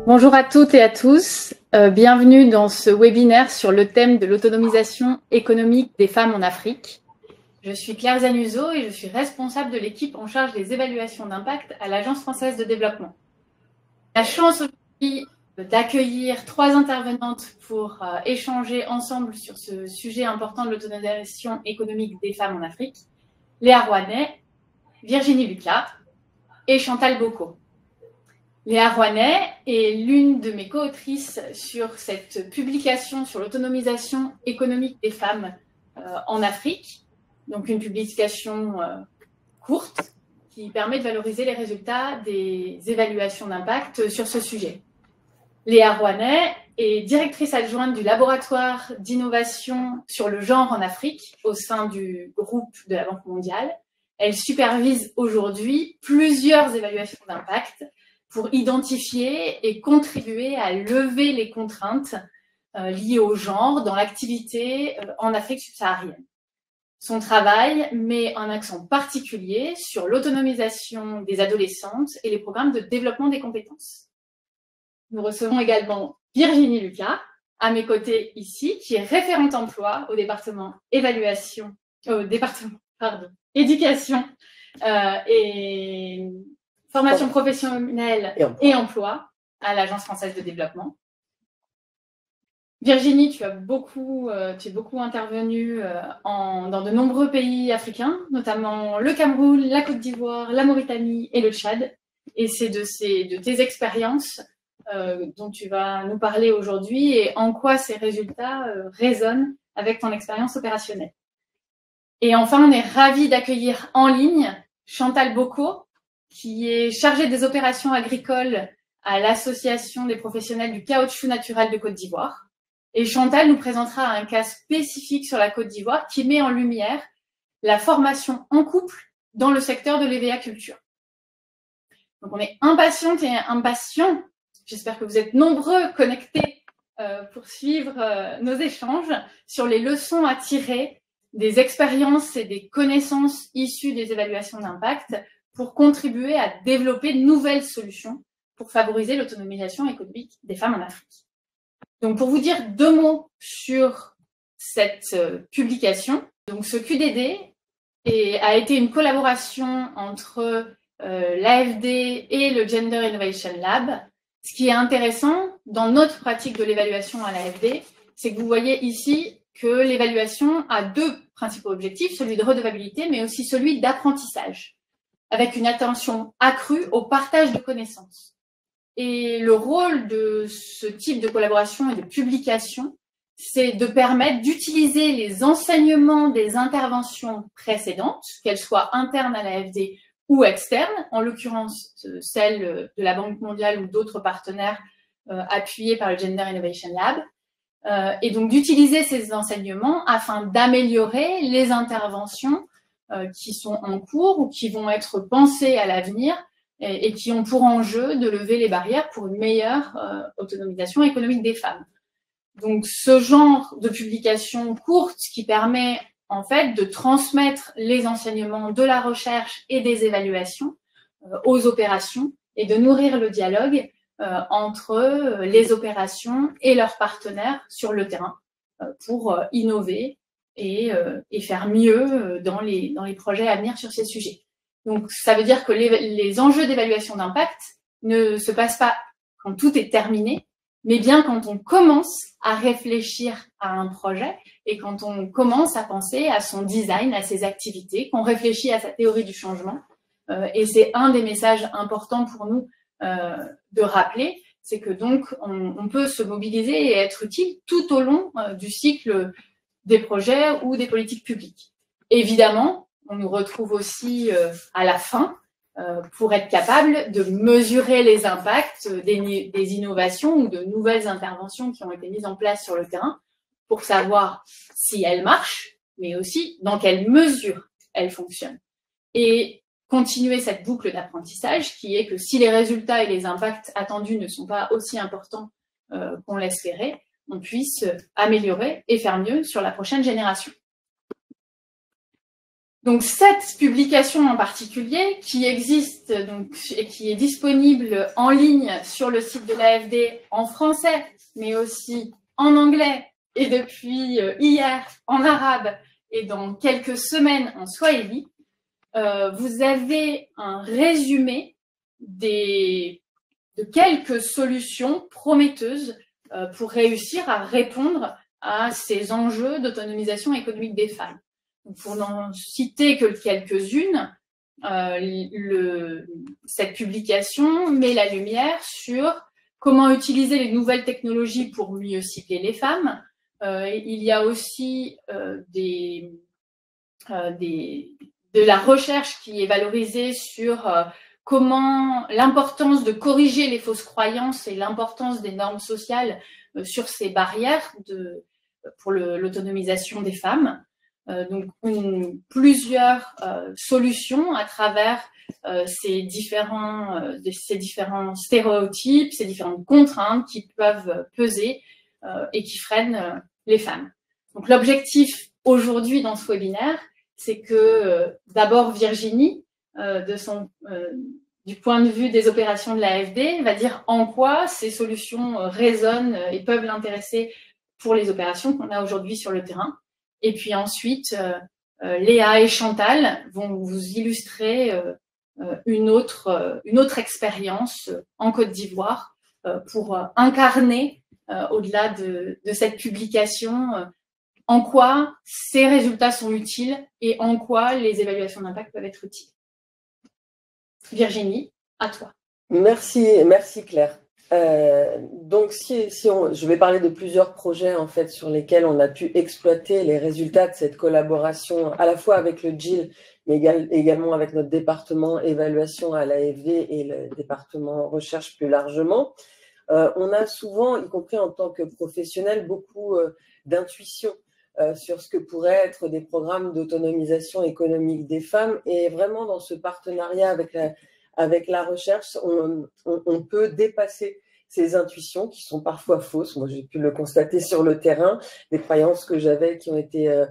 Bonjour à toutes et à tous, bienvenue dans ce webinaire sur le thème de l'autonomisation économique des femmes en Afrique. Je suis Claire Zanuso et je suis responsable de l'équipe en charge des évaluations d'impact à l'Agence française de développement. La chance aujourd'hui d'accueillir 3 intervenantes pour échanger ensemble sur ce sujet important de l'autonomisation économique des femmes en Afrique, Léa Rouanet, Virginie Lucas et Chantal Bocco. Léa Rouanet est l'une de mes co-autrices sur cette publication sur l'autonomisation économique des femmes en Afrique, donc une publication courte qui permet de valoriser les résultats des évaluations d'impact sur ce sujet. Léa Rouanet est directrice adjointe du laboratoire d'innovation sur le genre en Afrique au sein du groupe de la Banque mondiale. Elle supervise aujourd'hui plusieurs évaluations d'impact pour identifier et contribuer à lever les contraintes liées au genre dans l'activité en Afrique subsaharienne. Son travail met un accent particulier sur l'autonomisation des adolescentes et les programmes de développement des compétences. Nous recevons également Virginie Lucas, à mes côtés ici, qui est référente emploi au département éducation et formation professionnelle et emploi à l'Agence française de développement. Virginie, tu es beaucoup intervenue dans de nombreux pays africains, notamment le Cameroun, la Côte d'Ivoire, la Mauritanie et le Tchad. Et c'est de tes expériences dont tu vas nous parler aujourd'hui et en quoi ces résultats résonnent avec ton expérience opérationnelle. Et enfin, on est ravis d'accueillir en ligne Chantal Bocco, qui est chargée des opérations agricoles à l'Association des professionnels du caoutchouc naturel de Côte d'Ivoire. Et Chantal nous présentera un cas spécifique sur la Côte d'Ivoire qui met en lumière la formation en couple dans le secteur de l'EVA-culture. Donc on est impatientes et impatients. J'espère que vous êtes nombreux connectés pour suivre nos échanges sur les leçons à tirer des expériences et des connaissances issues des évaluations d'impact pour contribuer à développer de nouvelles solutions pour favoriser l'autonomisation économique des femmes en Afrique. Donc, pour vous dire 2 mots sur cette publication, donc ce QDD a été une collaboration entre l'AFD et le Gender Innovation Lab. Ce qui est intéressant dans notre pratique de l'évaluation à l'AFD, c'est que vous voyez ici que l'évaluation a 2 principaux objectifs, celui de redevabilité, mais aussi celui d'apprentissage, avec une attention accrue au partage de connaissances. Et le rôle de ce type de collaboration et de publication, c'est de permettre d'utiliser les enseignements des interventions précédentes, qu'elles soient internes à l'AFD ou externes, en l'occurrence celles de la Banque mondiale ou d'autres partenaires appuyés par le Gender Innovation Lab, et donc d'utiliser ces enseignements afin d'améliorer les interventions qui sont en cours ou qui vont être pensées à l'avenir et qui ont pour enjeu de lever les barrières pour une meilleure autonomisation économique des femmes. Donc ce genre de publication courte qui permet en fait de transmettre les enseignements de la recherche et des évaluations aux opérations et de nourrir le dialogue entre les opérations et leurs partenaires sur le terrain pour innover et faire mieux dans les projets à venir sur ces sujets. Donc, ça veut dire que les enjeux d'évaluation d'impact ne se passent pas quand tout est terminé, mais bien quand on commence à réfléchir à un projet et quand on commence à penser à son design, à ses activités, qu'on réfléchit à sa théorie du changement. Et c'est un des messages importants pour nous de rappeler, c'est que donc on peut se mobiliser et être utile tout au long du cycle des projets ou des politiques publiques. Évidemment, on nous retrouve aussi à la fin pour être capable de mesurer les impacts des innovations ou de nouvelles interventions qui ont été mises en place sur le terrain pour savoir si elles marchent, mais aussi dans quelle mesure elles fonctionnent. Et continuer cette boucle d'apprentissage qui est que si les résultats et les impacts attendus ne sont pas aussi importants qu'on l'espérait, on puisse améliorer et faire mieux sur la prochaine génération. Donc cette publication en particulier, qui existe donc, et qui est disponible en ligne sur le site de l'AFD en français, mais aussi en anglais, et depuis hier en arabe, et dans quelques semaines en swahili, vous avez un résumé de quelques solutions prometteuses pour réussir à répondre à ces enjeux d'autonomisation économique des femmes. Pour n'en citer que quelques-unes, cette publication met la lumière sur comment utiliser les nouvelles technologies pour mieux cibler les femmes. Il y a aussi de la recherche qui est valorisée sur comment l'importance de corriger les fausses croyances et l'importance des normes sociales sur ces barrières pour l'autonomisation des femmes. Donc plusieurs solutions à travers ces différents stéréotypes, ces différentes contraintes qui peuvent peser et qui freinent les femmes. Donc l'objectif aujourd'hui dans ce webinaire, c'est que d'abord Virginie, du point de vue des opérations de l'AFD, va dire en quoi ces solutions résonnent et peuvent l'intéresser pour les opérations qu'on a aujourd'hui sur le terrain. Et puis ensuite, Léa et Chantal vont vous illustrer une autre expérience en Côte d'Ivoire pour incarner, au-delà de cette publication, en quoi ces résultats sont utiles et en quoi les évaluations d'impact peuvent être utiles. Virginie, à toi. Merci Claire. Donc, je vais parler de plusieurs projets en fait sur lesquels on a pu exploiter les résultats de cette collaboration à la fois avec le GIL, mais également avec notre département évaluation à l'AFD et le département recherche plus largement. On a souvent, y compris en tant que professionnel, beaucoup d'intuition sur ce que pourraient être des programmes d'autonomisation économique des femmes. Et vraiment, dans ce partenariat avec la recherche, on peut dépasser ces intuitions qui sont parfois fausses. Moi, j'ai pu le constater sur le terrain, des croyances que j'avais qui ont été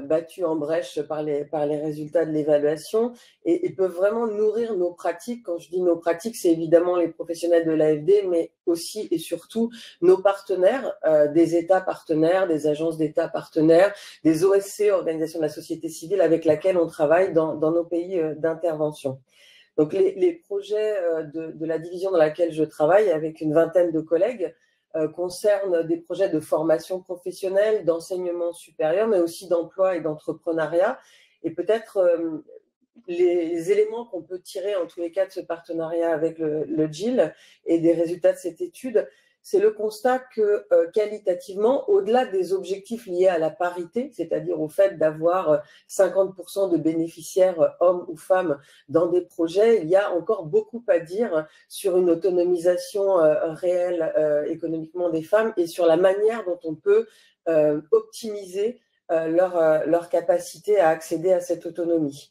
battues en brèche par les résultats de l'évaluation et peuvent vraiment nourrir nos pratiques. Quand je dis nos pratiques, c'est évidemment les professionnels de l'AFD, mais aussi et surtout nos partenaires, des États partenaires, des agences d'État partenaires, des OSC, organisations de la société civile, avec lesquelles on travaille dans nos pays d'intervention. Donc, les projets de la division dans laquelle je travaille avec une vingtaine de collègues concernent des projets de formation professionnelle, d'enseignement supérieur, mais aussi d'emploi et d'entrepreneuriat. Et peut-être les éléments qu'on peut tirer en tous les cas de ce partenariat avec le GIL et des résultats de cette étude, c'est le constat que qualitativement, au-delà des objectifs liés à la parité, c'est-à-dire au fait d'avoir 50% de bénéficiaires hommes ou femmes dans des projets, il y a encore beaucoup à dire sur une autonomisation réelle économiquement des femmes et sur la manière dont on peut optimiser leur capacité à accéder à cette autonomie.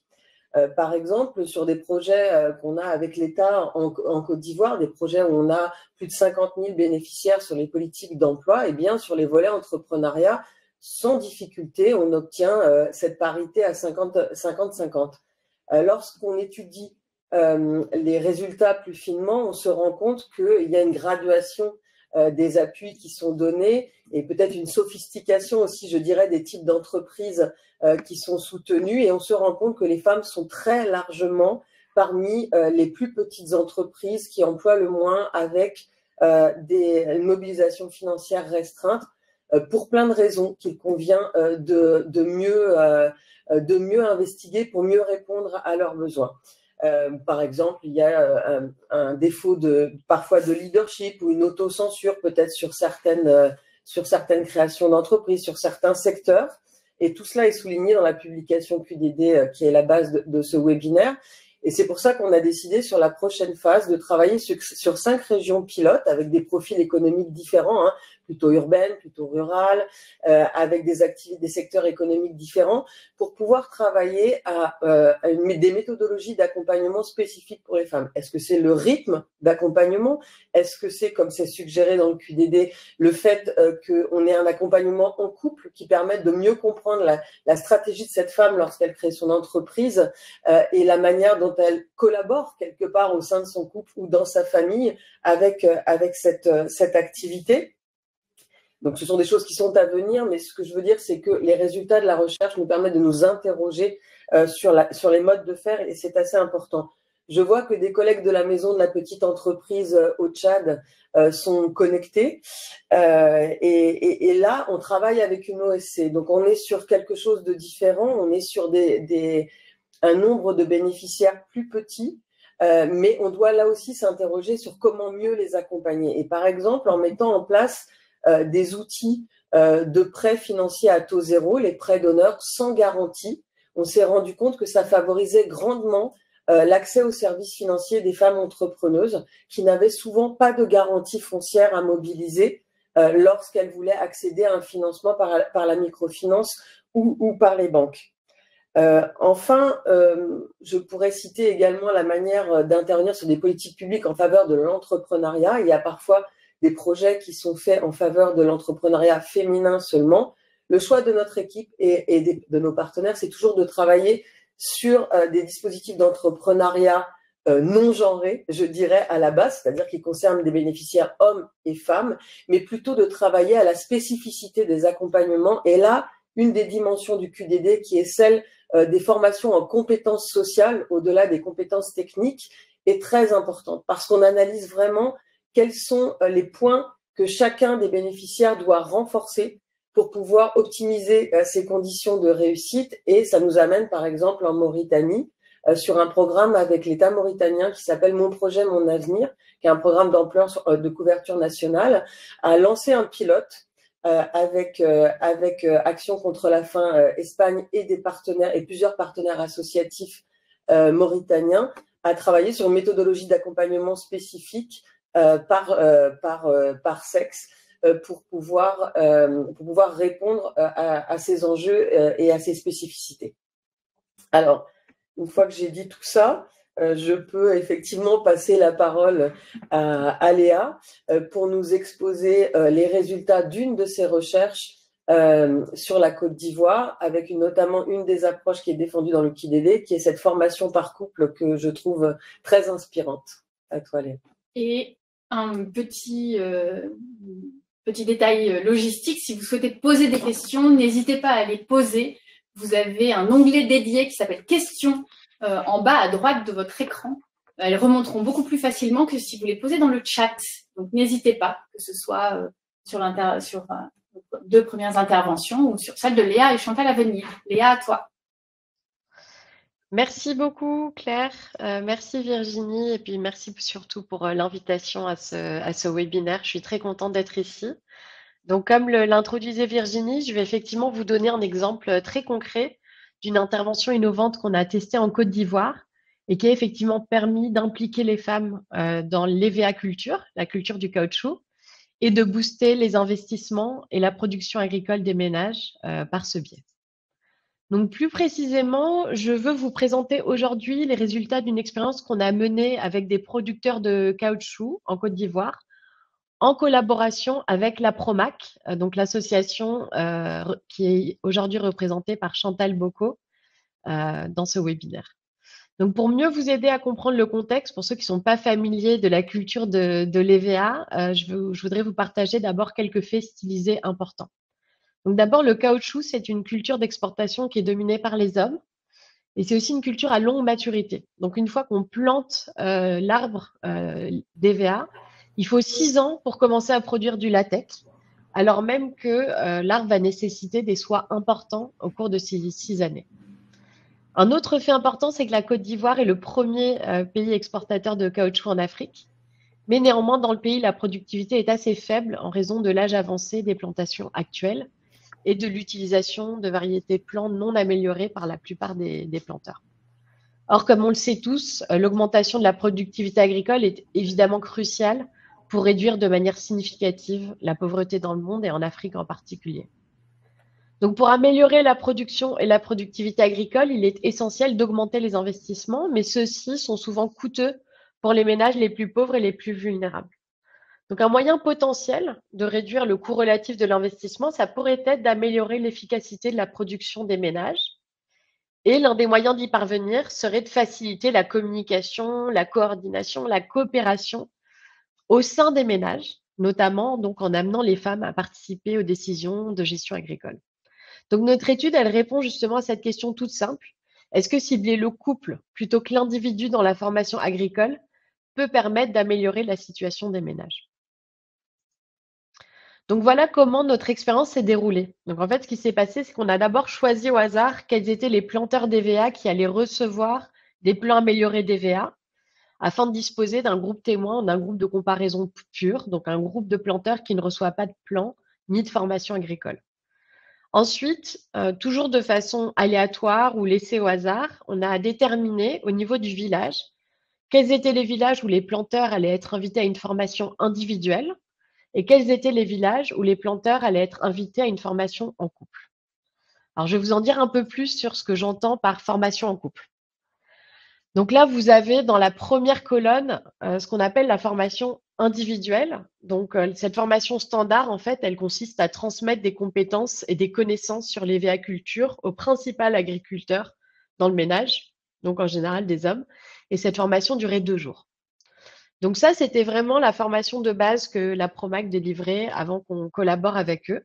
Par exemple, sur des projets qu'on a avec l'État en Côte d'Ivoire, des projets où on a plus de 50 000 bénéficiaires sur les politiques d'emploi, et bien sur les volets entrepreneuriat, sans difficulté, on obtient cette parité à 50-50. Lorsqu'on étudie les résultats plus finement, on se rend compte qu'il y a une graduation des appuis qui sont donnés et peut-être une sophistication aussi, je dirais, des types d'entreprises qui sont soutenues. Et on se rend compte que les femmes sont très largement parmi les plus petites entreprises qui emploient le moins avec des mobilisations financières restreintes pour plein de raisons qu'il convient de mieux investiguer pour mieux répondre à leurs besoins. Par exemple, il y a un défaut parfois de leadership ou une autocensure peut-être sur certaines créations d'entreprises, sur certains secteurs. Et tout cela est souligné dans la publication QDD qui est la base de ce webinaire. Et c'est pour ça qu'on a décidé sur la prochaine phase de travailler sur 5 régions pilotes avec des profils économiques différents, hein, plutôt urbaines, plutôt rurales, avec des secteurs économiques différents, pour pouvoir travailler à des méthodologies d'accompagnement spécifiques pour les femmes. Est-ce que c'est le rythme d'accompagnement? Est-ce que c'est, comme c'est suggéré dans le QDD, le fait qu'on ait un accompagnement en couple qui permette de mieux comprendre la stratégie de cette femme lorsqu'elle crée son entreprise et la manière dont elle collabore quelque part au sein de son couple ou dans sa famille avec cette activité. Donc, ce sont des choses qui sont à venir, mais ce que je veux dire, c'est que les résultats de la recherche nous permettent de nous interroger sur les modes de faire, et c'est assez important. Je vois que des collègues de la maison de la petite entreprise au Tchad sont connectés, et là, on travaille avec une OSC. Donc, on est sur quelque chose de différent, on est sur un nombre de bénéficiaires plus petit, mais on doit là aussi s'interroger sur comment mieux les accompagner. Et par exemple, en mettant en place des outils de prêts financiers à taux zéro, les prêts d'honneur sans garantie, on s'est rendu compte que ça favorisait grandement l'accès aux services financiers des femmes entrepreneuses qui n'avaient souvent pas de garantie foncière à mobiliser lorsqu'elles voulaient accéder à un financement par la microfinance ou par les banques. Enfin, je pourrais citer également la manière d'intervenir sur des politiques publiques en faveur de l'entrepreneuriat. Il y a parfois des projets qui sont faits en faveur de l'entrepreneuriat féminin seulement. Le choix de notre équipe et de nos partenaires, c'est toujours de travailler sur des dispositifs d'entrepreneuriat non genrés, je dirais, à la base, c'est-à-dire qui concernent des bénéficiaires hommes et femmes, mais plutôt de travailler à la spécificité des accompagnements. Et là, une des dimensions du QDD qui est celle des formations en compétences sociales, au-delà des compétences techniques, est très importante parce qu'on analyse vraiment quels sont les points que chacun des bénéficiaires doit renforcer pour pouvoir optimiser ses conditions de réussite. Et ça nous amène, par exemple, en Mauritanie, sur un programme avec l'État mauritanien qui s'appelle Mon projet, mon avenir, qui est un programme d'ampleur de couverture nationale, à lancer un pilote avec Action contre la faim Espagne et des partenaires et plusieurs partenaires associatifs mauritaniens, à travailler sur une méthodologie d'accompagnement spécifique par sexe pour pouvoir répondre à ces enjeux et à ces spécificités. Alors, une fois que j'ai dit tout ça, je peux effectivement passer la parole à Léa pour nous exposer les résultats d'une de ses recherches sur la Côte d'Ivoire, avec notamment une des approches qui est défendue dans le QDD, qui est cette formation par couple que je trouve très inspirante. À toi, Léa. Et un petit détail logistique, si vous souhaitez poser des questions, n'hésitez pas à les poser. Vous avez un onglet dédié qui s'appelle « Questions » en bas à droite de votre écran. Elles remonteront beaucoup plus facilement que si vous les posez dans le chat. Donc, n'hésitez pas, que ce soit sur deux premières interventions ou sur celle de Léa et Chantal à venir. Léa, à toi. Merci beaucoup, Claire. Merci, Virginie. Et puis, merci surtout pour l'invitation à ce webinaire. Je suis très contente d'être ici. Donc, comme l'introduisait Virginie, je vais effectivement vous donner un exemple très concret d'une intervention innovante qu'on a testée en Côte d'Ivoire et qui a effectivement permis d'impliquer les femmes dans l'EVA culture, la culture du caoutchouc, et de booster les investissements et la production agricole des ménages par ce biais. Donc, plus précisément, je veux vous présenter aujourd'hui les résultats d'une expérience qu'on a menée avec des producteurs de caoutchouc en Côte d'Ivoire, en collaboration avec la Promac, donc l'association qui est aujourd'hui représentée par Chantal Bocco dans ce webinaire. Donc, pour mieux vous aider à comprendre le contexte, pour ceux qui ne sont pas familiers de la culture de l'EVA, je voudrais vous partager d'abord quelques faits stylisés importants. Donc, d'abord, le caoutchouc, c'est une culture d'exportation qui est dominée par les hommes. Et c'est aussi une culture à longue maturité. Donc, une fois qu'on plante l'arbre d'EVA, il faut 6 ans pour commencer à produire du latex, alors même que l'arbre va nécessiter des soins importants au cours de ces 6 années. Un autre fait important, c'est que la Côte d'Ivoire est le premier pays exportateur de caoutchouc en Afrique. Mais néanmoins, dans le pays, la productivité est assez faible en raison de l'âge avancé des plantations actuelles et de l'utilisation de variétés de plantes non améliorées par la plupart des planteurs. Or, comme on le sait tous, l'augmentation de la productivité agricole est évidemment cruciale pour réduire de manière significative la pauvreté dans le monde et en Afrique en particulier. Donc, pour améliorer la production et la productivité agricole, il est essentiel d'augmenter les investissements, mais ceux-ci sont souvent coûteux pour les ménages les plus pauvres et les plus vulnérables. Donc, un moyen potentiel de réduire le coût relatif de l'investissement, ça pourrait être d'améliorer l'efficacité de la production des ménages. Et l'un des moyens d'y parvenir serait de faciliter la communication, la coordination, la coopération au sein des ménages, notamment donc en amenant les femmes à participer aux décisions de gestion agricole. Donc notre étude, elle répond justement à cette question toute simple. Est-ce que cibler le couple plutôt que l'individu dans la formation agricole peut permettre d'améliorer la situation des ménages? Donc voilà comment notre expérience s'est déroulée. Donc en fait, ce qui s'est passé, c'est qu'on a d'abord choisi au hasard quels étaient les planteurs d'EVA qui allaient recevoir des plans améliorés d'EVA afin de disposer d'un groupe témoin, d'un groupe de comparaison pur, donc un groupe de planteurs qui ne reçoit pas de plan ni de formation agricole. Ensuite, toujours de façon aléatoire ou laissée au hasard, on a déterminé au niveau du village quels étaient les villages où les planteurs allaient être invités à une formation individuelle et quels étaient les villages où les planteurs allaient être invités à une formation en couple. Alors, je vais vous en dire un peu plus sur ce que j'entends par formation en couple. Donc là, vous avez dans la première colonne ce qu'on appelle la formation individuelle. Donc, cette formation standard, en fait, elle consiste à transmettre des compétences et des connaissances sur l'EVA-culture au principal agriculteur dans le ménage, donc en général des hommes. Et cette formation durait 2 jours. Donc ça, c'était vraiment la formation de base que la Promac délivrait avant qu'on collabore avec eux.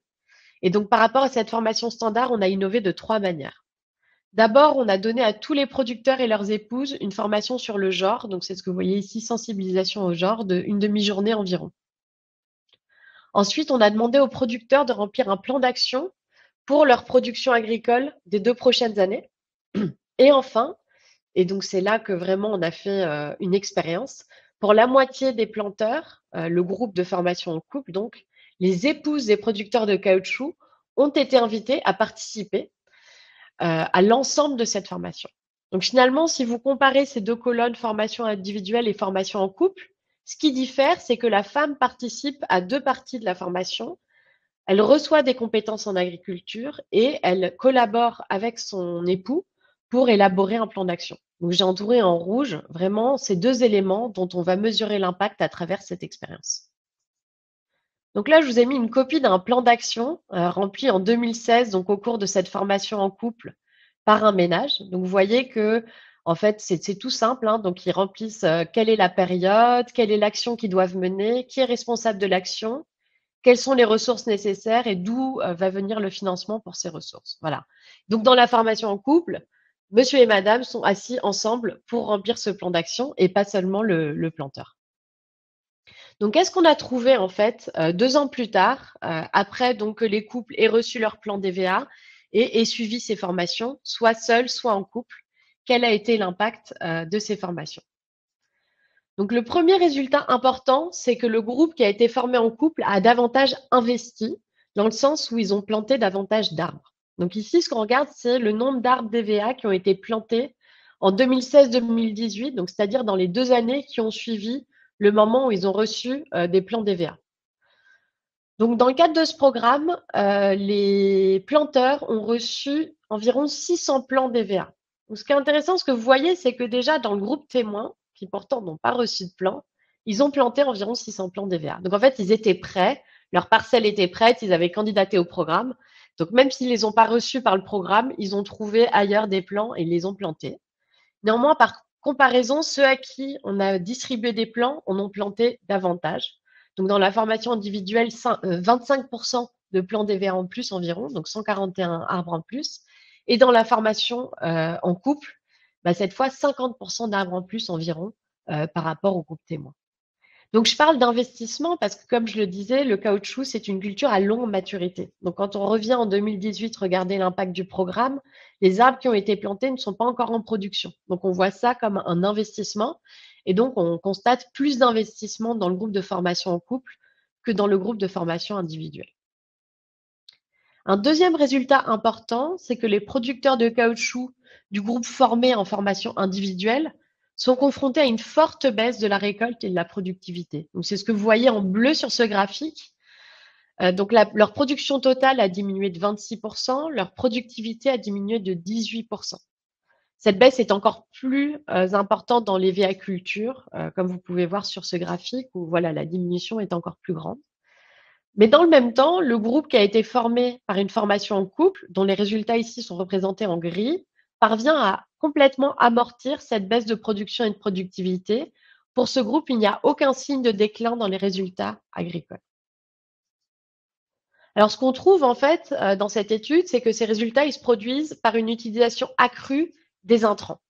Et donc, par rapport à cette formation standard, on a innové de 3 manières. D'abord, on a donné à tous les producteurs et leurs épouses une formation sur le genre. Donc, c'est ce que vous voyez ici, sensibilisation au genre, d'une demi-journée environ. Ensuite, on a demandé aux producteurs de remplir un plan d'action pour leur production agricole des 2 prochaines années. Et enfin, et donc c'est là que vraiment on a fait une expérience, pour la moitié des planteurs, le groupe de formation en couple, donc, les épouses des producteurs de caoutchouc ont été invitées à participer à l'ensemble de cette formation. Donc finalement, si vous comparez ces 2 colonnes, formation individuelle et formation en couple, ce qui diffère, c'est que la femme participe à 2 parties de la formation. Elle reçoit des compétences en agriculture et elle collabore avec son époux pour élaborer un plan d'action. Donc j'ai entouré en rouge vraiment ces 2 éléments dont on va mesurer l'impact à travers cette expérience. Donc là, je vous ai mis une copie d'un plan d'action rempli en 2016, donc au cours de cette formation en couple par un ménage. Donc vous voyez que en fait, c'est tout simple. Hein. Donc ils remplissent quelle est la période, quelle est l'action qu'ils doivent mener, qui est responsable de l'action, quelles sont les ressources nécessaires et d'où va venir le financement pour ces ressources. Voilà. Donc dans la formation en couple, monsieur et madame sont assis ensemble pour remplir ce plan d'action et pas seulement le planteur. Donc, qu'est-ce qu'on a trouvé en fait 2 ans plus tard, après donc que les couples aient reçu leur plan DVA et aient suivi ces formations, soit seuls, soit en couple? Quel a été l'impact de ces formations? Donc, le premier résultat important, c'est que le groupe qui a été formé en couple a davantage investi, dans le sens où ils ont planté davantage d'arbres. Donc ici, ce qu'on regarde, c'est le nombre d'arbres DVA qui ont été plantés en 2016-2018, donc c'est-à-dire dans les 2 années qui ont suivi le moment où ils ont reçu des plans DVA. Donc, dans le cadre de ce programme, les planteurs ont reçu environ 600 plans DVA. Donc, ce qui est intéressant, ce que vous voyez, c'est que déjà dans le groupe témoin, qui pourtant n'ont pas reçu de plan, ils ont planté environ 600 plans DVA. Donc, en fait, ils étaient prêts, leur parcelle était prête, ils avaient candidaté au programme. Donc, même s'ils ne les ont pas reçus par le programme, ils ont trouvé ailleurs des plans et ils les ont plantés. Néanmoins, par comparaison, ceux à qui on a distribué des plans en ont planté davantage. Donc, dans la formation individuelle, 25% de plans DVA en plus environ, donc 141 arbres en plus. Et dans la formation en couple, cette fois, 50% d'arbres en plus environ par rapport au groupe témoin. Donc, je parle d'investissement parce que, comme je le disais, le caoutchouc, c'est une culture à longue maturité. Donc, quand on revient en 2018, regarder l'impact du programme, les arbres qui ont été plantés ne sont pas encore en production. Donc, on voit ça comme un investissement. Et donc, on constate plus d'investissement dans le groupe de formation en couple que dans le groupe de formation individuelle. Un deuxième résultat important, c'est que les producteurs de caoutchouc du groupe formé en formation individuelle sont confrontés à une forte baisse de la récolte et de la productivité. Donc, c'est ce que vous voyez en bleu sur ce graphique. Donc, leur production totale a diminué de 26%, leur productivité a diminué de 18%. Cette baisse est encore plus importante dans les véhicultures, comme vous pouvez voir sur ce graphique, où voilà, la diminution est encore plus grande. Mais dans le même temps, le groupe qui a été formé par une formation en couple, dont les résultats ici sont représentés en gris, parvient à complètement amortir cette baisse de production et de productivité. Pour ce groupe, il n'y a aucun signe de déclin dans les résultats agricoles. Alors, ce qu'on trouve en fait dans cette étude, c'est que ces résultats ils se produisent par une utilisation accrue des intrants.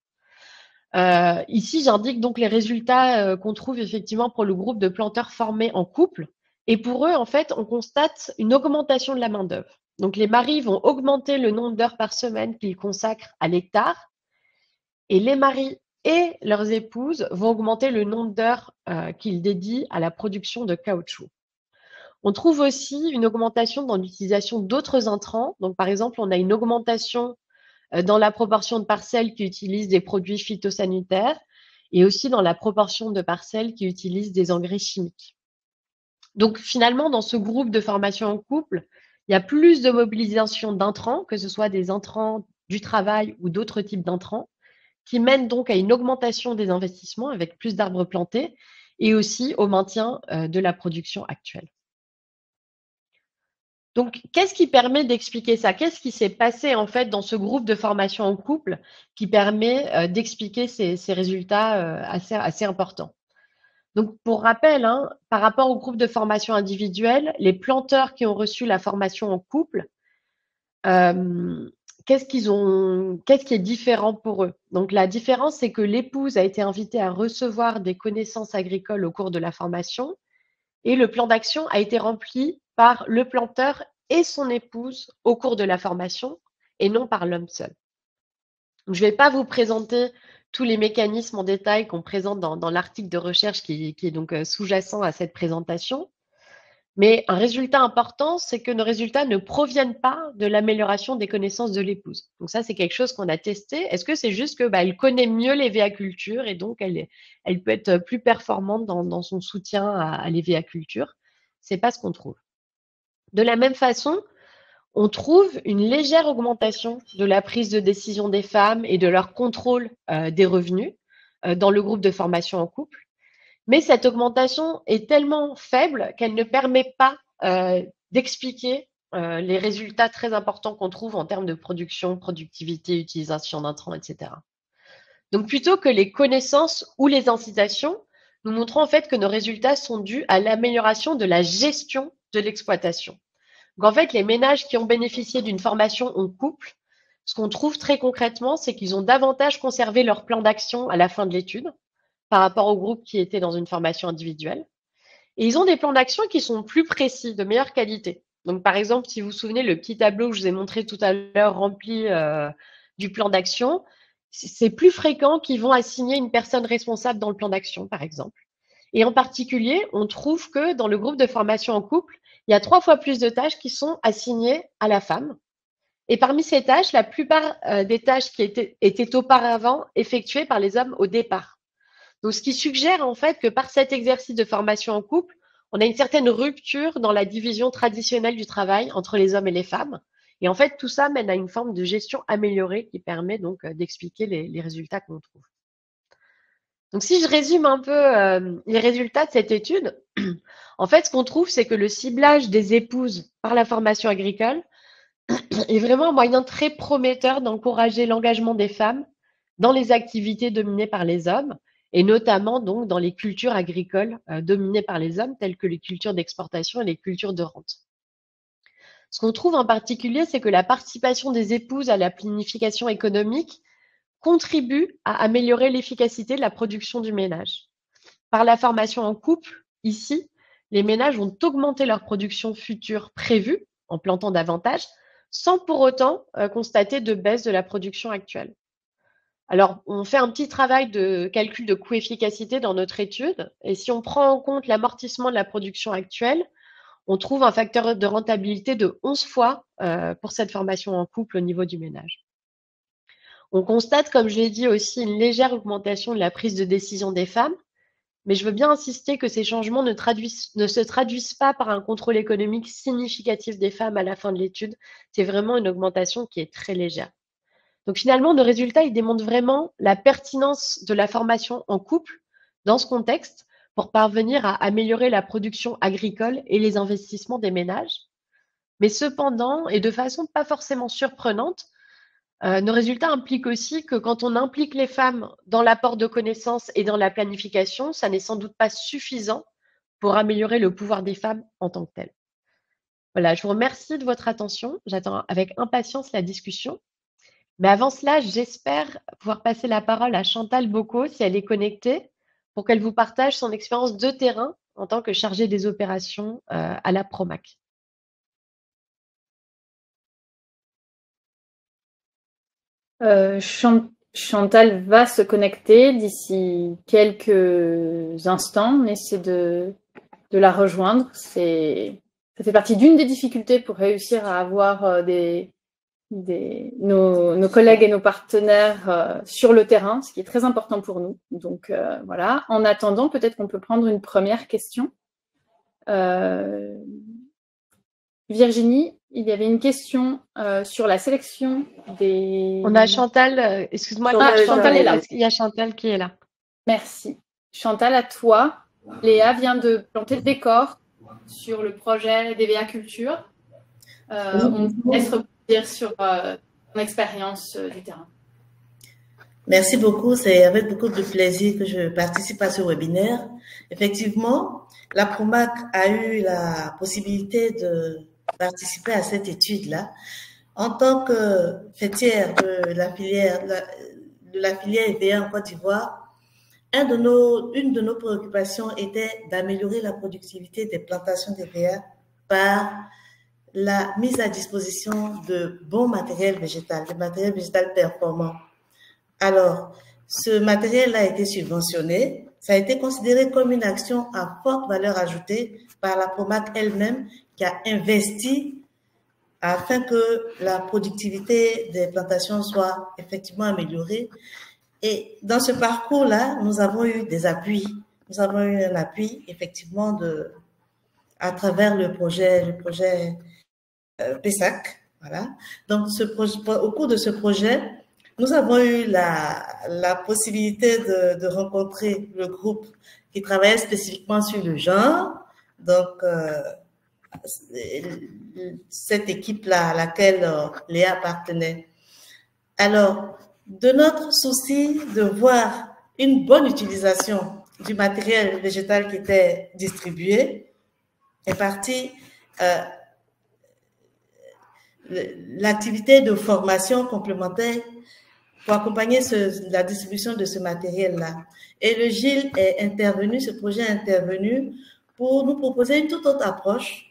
Ici, j'indique donc les résultats qu'on trouve effectivement pour le groupe de planteurs formés en couple. Et pour eux, en fait, on constate une augmentation de la main-d'œuvre. Donc, les maris vont augmenter le nombre d'heures par semaine qu'ils consacrent à l'hectare. Et les maris et leurs épouses vont augmenter le nombre d'heures qu'ils dédient à la production de caoutchouc. On trouve aussi une augmentation dans l'utilisation d'autres intrants. Donc, par exemple, on a une augmentation dans la proportion de parcelles qui utilisent des produits phytosanitaires et aussi dans la proportion de parcelles qui utilisent des engrais chimiques. Donc, finalement, dans ce groupe de formation en couple, il y a plus de mobilisation d'intrants, que ce soit des intrants du travail ou d'autres types d'intrants, qui mènent donc à une augmentation des investissements avec plus d'arbres plantés et aussi au maintien de la production actuelle. Donc, qu'est-ce qui permet d'expliquer ça? Qu'est-ce qui s'est passé en fait dans ce groupe de formation en couple qui permet d'expliquer ces résultats assez importants? Donc, pour rappel, hein, par rapport au groupe de formation individuelle, les planteurs qui ont reçu la formation en couple, qu'est-ce qui est différent pour eux? Donc, la différence, c'est que l'épouse a été invitée à recevoir des connaissances agricoles au cours de la formation et le plan d'action a été rempli par le planteur et son épouse au cours de la formation et non par l'homme seul. Donc, je ne vais pas vous présenter tous les mécanismes en détail qu'on présente dans l'article de recherche qui est donc sous-jacent à cette présentation. Mais un résultat important, c'est que nos résultats ne proviennent pas de l'amélioration des connaissances de l'épouse. Donc ça, c'est quelque chose qu'on a testé. Est-ce que c'est juste que elle connaît mieux l'évéaculture et donc elle peut être plus performante dans son soutien à l'évéaculture? C'est pas ce qu'on trouve. De la même façon, on trouve une légère augmentation de la prise de décision des femmes et de leur contrôle des revenus dans le groupe de formation en couple. Mais cette augmentation est tellement faible qu'elle ne permet pas d'expliquer les résultats très importants qu'on trouve en termes de production, productivité, utilisation d'intrants, etc. Donc, plutôt que les connaissances ou les incitations, nous montrons en fait que nos résultats sont dus à l'amélioration de la gestion de l'exploitation. Donc, en fait, les ménages qui ont bénéficié d'une formation en couple, ce qu'on trouve très concrètement, c'est qu'ils ont davantage conservé leur plan d'action à la fin de l'étude par rapport au groupe qui était dans une formation individuelle. Et ils ont des plans d'action qui sont plus précis, de meilleure qualité. Donc, par exemple, si vous vous souvenez, le petit tableau que je vous ai montré tout à l'heure rempli du plan d'action, c'est plus fréquent qu'ils vont assigner une personne responsable dans le plan d'action, par exemple. Et en particulier, on trouve que dans le groupe de formation en couple, il y a 3 fois plus de tâches qui sont assignées à la femme. Et parmi ces tâches, la plupart des tâches qui étaient auparavant effectuées par les hommes au départ. Donc, ce qui suggère en fait que par cet exercice de formation en couple, on a une certaine rupture dans la division traditionnelle du travail entre les hommes et les femmes. Et en fait, tout ça mène à une forme de gestion améliorée qui permet donc d'expliquer les résultats qu'on trouve. Donc, si je résume un peu les résultats de cette étude, en fait, ce qu'on trouve, c'est que le ciblage des épouses par la formation agricole est vraiment un moyen très prometteur d'encourager l'engagement des femmes dans les activités dominées par les hommes, et notamment donc dans les cultures agricoles dominées par les hommes, telles que les cultures d'exportation et les cultures de rente. Ce qu'on trouve en particulier, c'est que la participation des épouses à la planification économique contribue à améliorer l'efficacité de la production du ménage. Par la formation en couple, ici, les ménages vont augmenter leur production future prévue en plantant davantage, sans pour autant constater de baisse de la production actuelle. Alors, on fait un petit travail de calcul de coût-efficacité dans notre étude, et si on prend en compte l'amortissement de la production actuelle, on trouve un facteur de rentabilité de 11 fois pour cette formation en couple au niveau du ménage. On constate, comme je l'ai dit aussi, une légère augmentation de la prise de décision des femmes, mais je veux bien insister que ces changements ne se traduisent pas par un contrôle économique significatif des femmes à la fin de l'étude. C'est vraiment une augmentation qui est très légère. Donc finalement, nos résultats, ils démontrent vraiment la pertinence de la formation en couple dans ce contexte pour parvenir à améliorer la production agricole et les investissements des ménages. Mais cependant, et de façon pas forcément surprenante, nos résultats impliquent aussi que quand on implique les femmes dans l'apport de connaissances et dans la planification, ça n'est sans doute pas suffisant pour améliorer le pouvoir des femmes en tant que tel. Voilà, je vous remercie de votre attention. J'attends avec impatience la discussion. Mais avant cela, j'espère pouvoir passer la parole à Chantal Bocco, si elle est connectée, pour qu'elle vous partage son expérience de terrain en tant que chargée des opérations à la Promac. Chantal va se connecter d'ici quelques instants. On essaie de la rejoindre. Ça fait partie d'une des difficultés pour réussir à avoir nos collègues et nos partenaires sur le terrain, ce qui est très important pour nous. Donc voilà. En attendant, peut-être qu'on peut prendre une première question. Virginie, il y avait une question sur la sélection des... On a Chantal, excuse-moi, Chantal est là. Il y a Chantal qui est là. Merci. Chantal, à toi. Léa vient de planter le décor sur le projet DVA Culture. On vous laisse rebondir sur ton expérience du terrain. Merci beaucoup. C'est avec beaucoup de plaisir que je participe à ce webinaire. Effectivement, la Promac a eu la possibilité de participer à cette étude-là. En tant que fêtière de la filière EVA en Côte d'Ivoire, une de nos préoccupations était d'améliorer la productivité des plantations d'EVA par la mise à disposition de bons matériels végétal, de matériel végétal performant. Alors, ce matériel a été subventionné. Ça a été considéré comme une action à forte valeur ajoutée par la Promac elle-même qui a investi afin que la productivité des plantations soit effectivement améliorée. Et dans ce parcours-là, nous avons eu des appuis. Nous avons eu un appui, effectivement, à travers le projet PESAC. Voilà. Donc, au cours de ce projet, nous avons eu la possibilité de rencontrer le groupe qui travaillait spécifiquement sur le genre. Donc, cette équipe-là à laquelle Léa appartenait. Alors, de notre souci de voir une bonne utilisation du matériel végétal qui était distribué, est partie l'activité de formation complémentaire pour accompagner la distribution de ce matériel-là. Et le GIL est intervenu, ce projet est intervenu pour nous proposer une toute autre approche.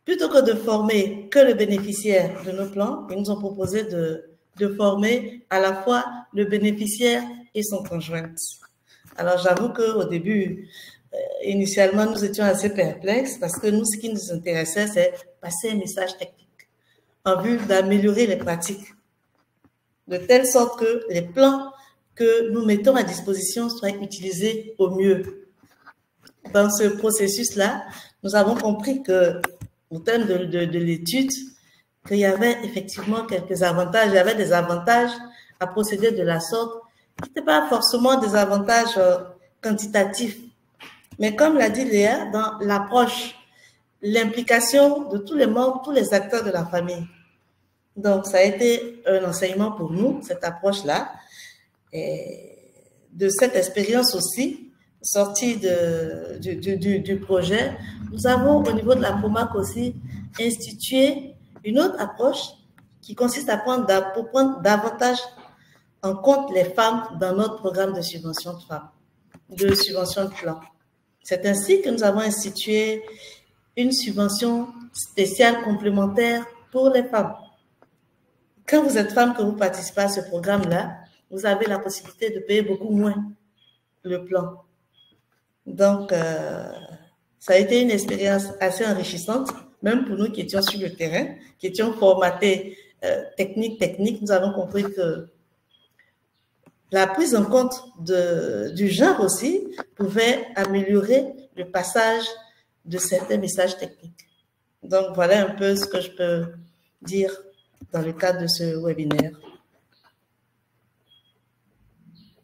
Plutôt que de former que le bénéficiaire de nos plans, ils nous ont proposé de former à la fois le bénéficiaire et son conjointe. Alors, j'avoue qu'au début, initialement, nous étions assez perplexes parce que nous, ce qui nous intéressait, c'est passer un message technique en vue d'améliorer les pratiques, de telle sorte que les plans que nous mettons à disposition soient utilisés au mieux. Dans ce processus-là, nous avons compris que, au terme de l'étude, qu'il y avait effectivement quelques avantages. Il y avait des avantages à procéder de la sorte, qui n'étaient pas forcément des avantages quantitatifs. Mais comme l'a dit Léa, dans l'approche, l'implication de tous les membres, tous les acteurs de la famille. Donc, ça a été un enseignement pour nous, cette approche-là. Et de cette expérience aussi, sortie du projet, nous avons au niveau de la Promac aussi institué une autre approche qui consiste à prendre davantage en compte les femmes dans notre programme de subvention de femmes, de subvention de plan. C'est ainsi que nous avons institué une subvention spéciale complémentaire pour les femmes. Quand vous êtes femme, que vous participez à ce programme-là, vous avez la possibilité de payer beaucoup moins le plan. Donc, Ça a été une expérience assez enrichissante, même pour nous qui étions sur le terrain, qui étions formatés technique. Nous avons compris que la prise en compte du genre aussi pouvait améliorer le passage de certains messages techniques. Donc, voilà un peu ce que je peux dire dans le cadre de ce webinaire.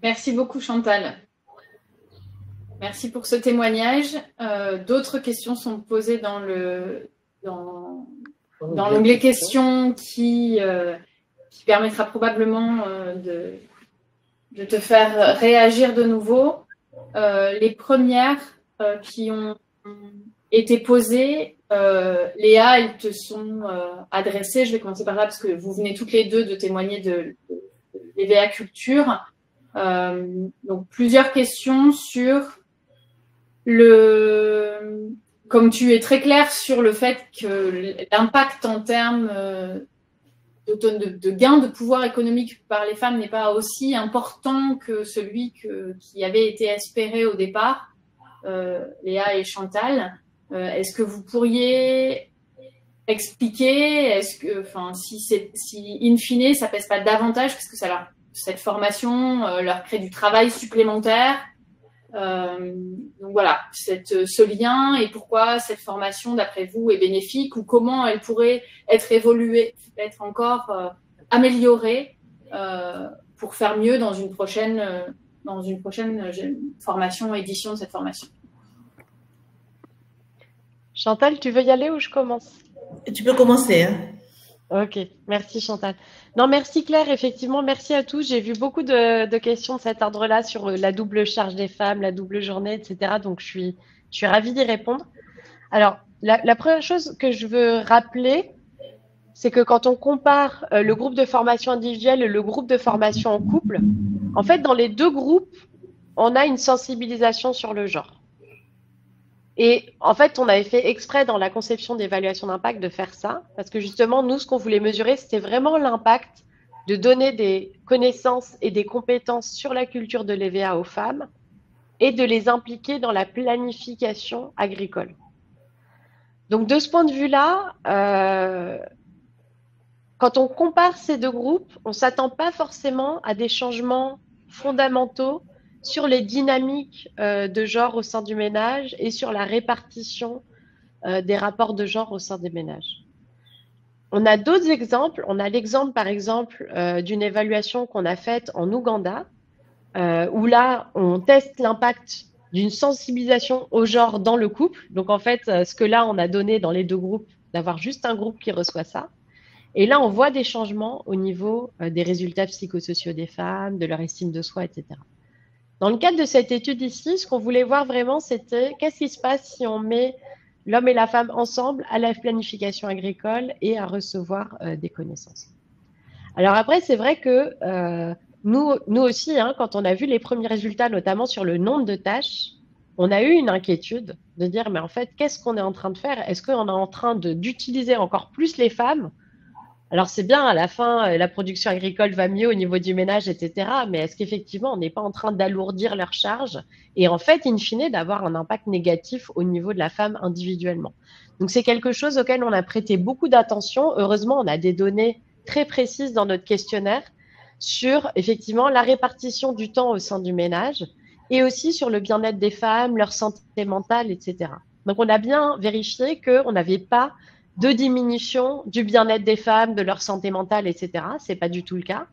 Merci beaucoup, Chantal. Merci pour ce témoignage. D'autres questions sont posées dans l'onglet questions qui permettra probablement de te faire réagir de nouveau. Les premières qui ont été posées, Léa, elles te sont adressées. Je vais commencer par là parce que vous venez toutes les deux de témoigner de l'EVA Culture. Donc, plusieurs questions sur comme tu es très clair sur le fait que l'impact en termes de gain de pouvoir économique par les femmes n'est pas aussi important que celui qui avait été espéré au départ, Léa et Chantal. Est-ce que vous pourriez expliquer, si in fine ça pèse pas davantage, parce que cette formation leur crée du travail supplémentaire? Donc voilà, ce lien et pourquoi cette formation, d'après vous, est bénéfique, ou comment elle pourrait être évoluée, être encore améliorée pour faire mieux dans une prochaine formation, édition de cette formation. Chantal, tu veux y aller ou je commence? Tu peux commencer. Hein. Ok, merci Chantal. Non, merci Claire, effectivement, merci à tous. J'ai vu beaucoup de questions de cet ordre-là sur la double charge des femmes, la double journée, etc. Donc, je suis ravie d'y répondre. Alors, la première chose que je veux rappeler, c'est que quand on compare le groupe de formation individuelle et le groupe de formation en couple, en fait, dans les deux groupes, on a une sensibilisation sur le genre. Et en fait, on avait fait exprès dans la conception d'évaluation d'impact de faire ça, parce que justement, nous, ce qu'on voulait mesurer, c'était vraiment l'impact de donner des connaissances et des compétences sur la culture de l'EVA aux femmes et de les impliquer dans la planification agricole. Donc, de ce point de vue-là, quand on compare ces deux groupes, on ne s'attend pas forcément à des changements fondamentaux sur les dynamiques de genre au sein du ménage et sur la répartition des rapports de genre au sein des ménages. On a d'autres exemples. On a l'exemple, par exemple, d'une évaluation qu'on a faite en Ouganda, où là, on teste l'impact d'une sensibilisation au genre dans le couple. Donc, en fait, ce que là, on a donné dans les deux groupes, d'avoir juste un groupe qui reçoit ça. Et là, on voit des changements au niveau des résultats psychosociaux des femmes, de leur estime de soi, etc. Dans le cadre de cette étude ici, ce qu'on voulait voir vraiment, c'était qu'est-ce qui se passe si on met l'homme et la femme ensemble à la planification agricole et à recevoir des connaissances. Alors après, c'est vrai que nous aussi, hein, quand on a vu les premiers résultats, notamment sur le nombre de tâches, on a eu une inquiétude de dire, mais en fait, qu'est-ce qu'on est en train de faire? Est-ce qu'on est en train d'utiliser encore plus les femmes? Alors, c'est bien, à la fin, la production agricole va mieux au niveau du ménage, etc. Mais est-ce qu'effectivement, on n'est pas en train d'alourdir leurs charges et en fait, in fine, d'avoir un impact négatif au niveau de la femme individuellement? Donc, c'est quelque chose auquel on a prêté beaucoup d'attention. Heureusement, on a des données très précises dans notre questionnaire sur, effectivement, la répartition du temps au sein du ménage et aussi sur le bien-être des femmes, leur santé mentale, etc. Donc, on a bien vérifié qu'on n'avait pas de diminution du bien-être des femmes, de leur santé mentale, etc. Ce n'est pas du tout le cas.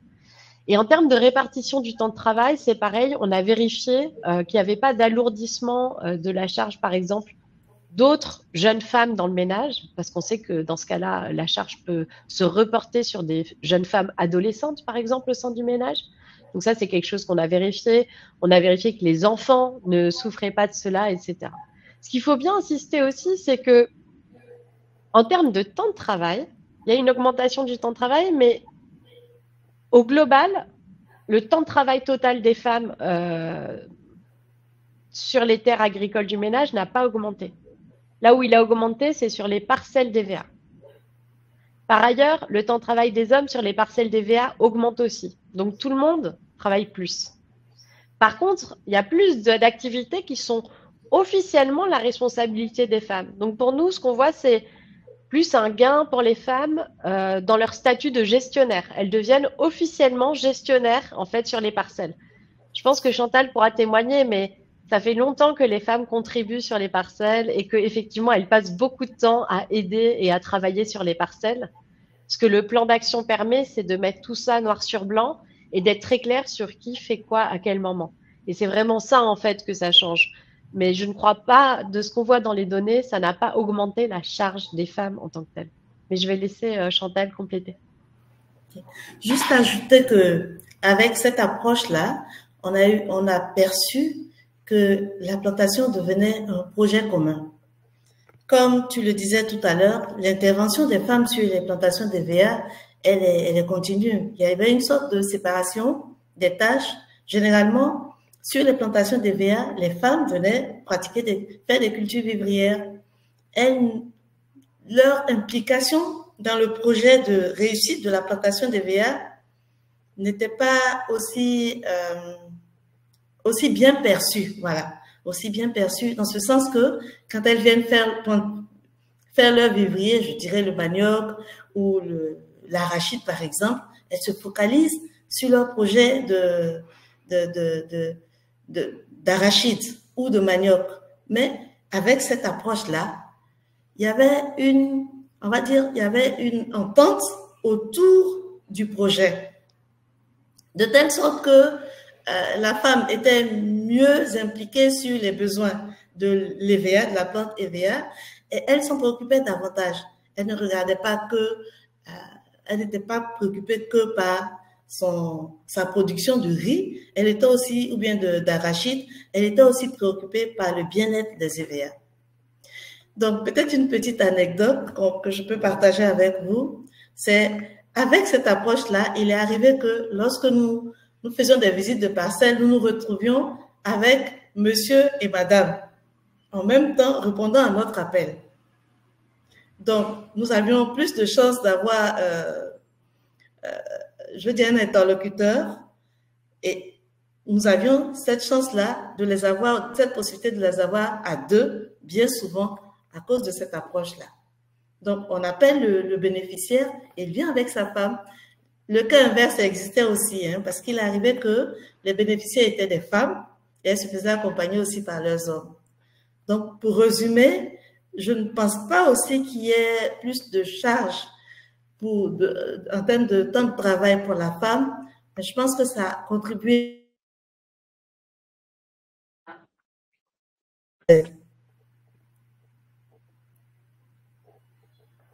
Et en termes de répartition du temps de travail, c'est pareil. On a vérifié qu'il n'y avait pas d'alourdissement de la charge, par exemple, d'autres jeunes femmes dans le ménage, parce qu'on sait que dans ce cas-là, la charge peut se reporter sur des jeunes femmes adolescentes, par exemple, au sein du ménage. Donc ça, c'est quelque chose qu'on a vérifié. On a vérifié que les enfants ne souffraient pas de cela, etc. Ce qu'il faut bien insister aussi, c'est que en termes de temps de travail, il y a une augmentation du temps de travail, mais au global, le temps de travail total des femmes sur les terres agricoles du ménage n'a pas augmenté. Là où il a augmenté, c'est sur les parcelles d'EVA. Par ailleurs, le temps de travail des hommes sur les parcelles d'EVA augmente aussi. Donc, tout le monde travaille plus. Par contre, il y a plus d'activités qui sont officiellement la responsabilité des femmes. Donc pour nous, ce qu'on voit, c'est plus un gain pour les femmes dans leur statut de gestionnaire. Elles deviennent officiellement gestionnaires en fait sur les parcelles. Je pense que Chantal pourra témoigner, mais ça fait longtemps que les femmes contribuent sur les parcelles et qu'effectivement, elles passent beaucoup de temps à aider et à travailler sur les parcelles. Ce que le plan d'action permet, c'est de mettre tout ça noir sur blanc et d'être très clair sur qui fait quoi à quel moment. Et c'est vraiment ça, en fait, que ça change. Mais je ne crois pas, de ce qu'on voit dans les données, ça n'a pas augmenté la charge des femmes en tant que telle. Mais je vais laisser Chantal compléter. Juste ajouter que avec cette approche-là, on a perçu que la plantation devenait un projet commun. Comme tu le disais tout à l'heure, l'intervention des femmes sur les plantations de VA, elle est continue. Il y avait une sorte de séparation des tâches. Généralement, sur les plantations de VA, les femmes venaient faire des cultures vivrières. Leur implication dans le projet de réussite de la plantation de VA n'était pas aussi bien perçue, voilà, aussi bien perçue, dans ce sens que quand elles viennent faire leur vivrier, je dirais le manioc ou l'arachide par exemple, elles se focalisent sur leur projet d'arachide ou de manioc. Mais avec cette approche-là, il y avait une entente autour du projet, de telle sorte que la femme était mieux impliquée sur les besoins de l'EVA, de la plante EVA, et elle s'en préoccupait davantage. Elle ne regardait pas elle n'était pas préoccupée que par sa production de riz, elle était aussi, ou bien d'arachide, elle était aussi préoccupée par le bien-être des EVA. Donc, peut-être une petite anecdote que je peux partager avec vous, c'est avec cette approche-là, il est arrivé que lorsque nous faisions des visites de parcelles, nous nous retrouvions avec monsieur et madame, en même temps répondant à notre appel. Donc, nous avions plus de chances d'avoir, un interlocuteur, et nous avions cette chance-là de les avoir, cette possibilité de les avoir à deux, bien souvent, à cause de cette approche-là. Donc, on appelle le bénéficiaire, il vient avec sa femme. Le cas inverse existait aussi, parce qu'il arrivait que les bénéficiaires étaient des femmes et elles se faisaient accompagner aussi par leurs hommes. Donc, pour résumer, je ne pense pas aussi qu'il y ait plus de charges en termes de temps de travail pour la femme, mais je pense que ça a contribué.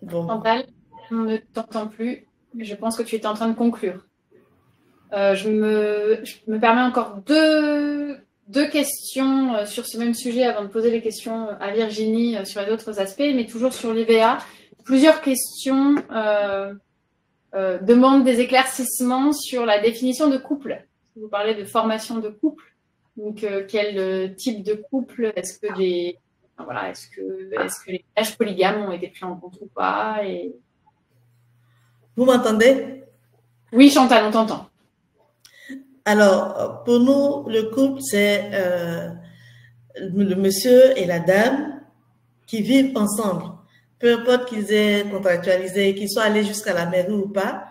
Bon. Chantal, on ne t'entend plus. Je pense que tu étais en train de conclure. Je me permets encore deux questions sur ce même sujet avant de poser les questions à Virginie sur les autres aspects, mais toujours sur l'IVA. Plusieurs questions demandent des éclaircissements sur la définition de couple. Vous parlez de formation de couple. Donc, quel type de couple? Est-ce que les mariages polygames ont été pris en compte ou pas? Vous m'entendez? Oui, Chantal, on t'entend. Alors, pour nous, le couple, c'est le monsieur et la dame qui vivent ensemble. Peu importe qu'ils aient contractualisé, qu'ils soient allés jusqu'à la mairie ou pas,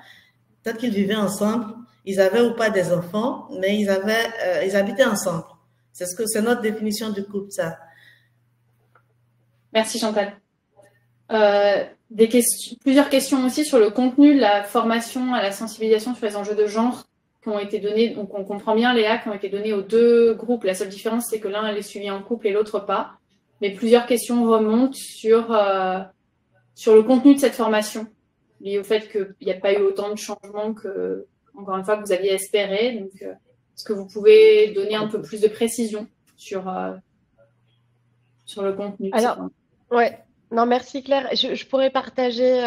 peut-être qu'ils vivaient ensemble, ils avaient ou pas des enfants, mais ils habitaient ensemble. C'est notre définition du couple, ça. Merci Chantal. Plusieurs questions aussi sur le contenu de la formation à la sensibilisation sur les enjeux de genre qui ont été donnés. Donc on comprend bien, Léa, qui ont été donnés aux deux groupes. La seule différence, c'est que l'un est suivi en couple et l'autre pas. Mais plusieurs questions remontent sur le contenu de cette formation, liées au fait qu'il n'y a pas eu autant de changements que, encore une fois, que vous aviez espéré. Donc, est-ce que vous pouvez donner un peu plus de précision sur le contenu? Alors, ouais. Non, merci Claire. Je pourrais partager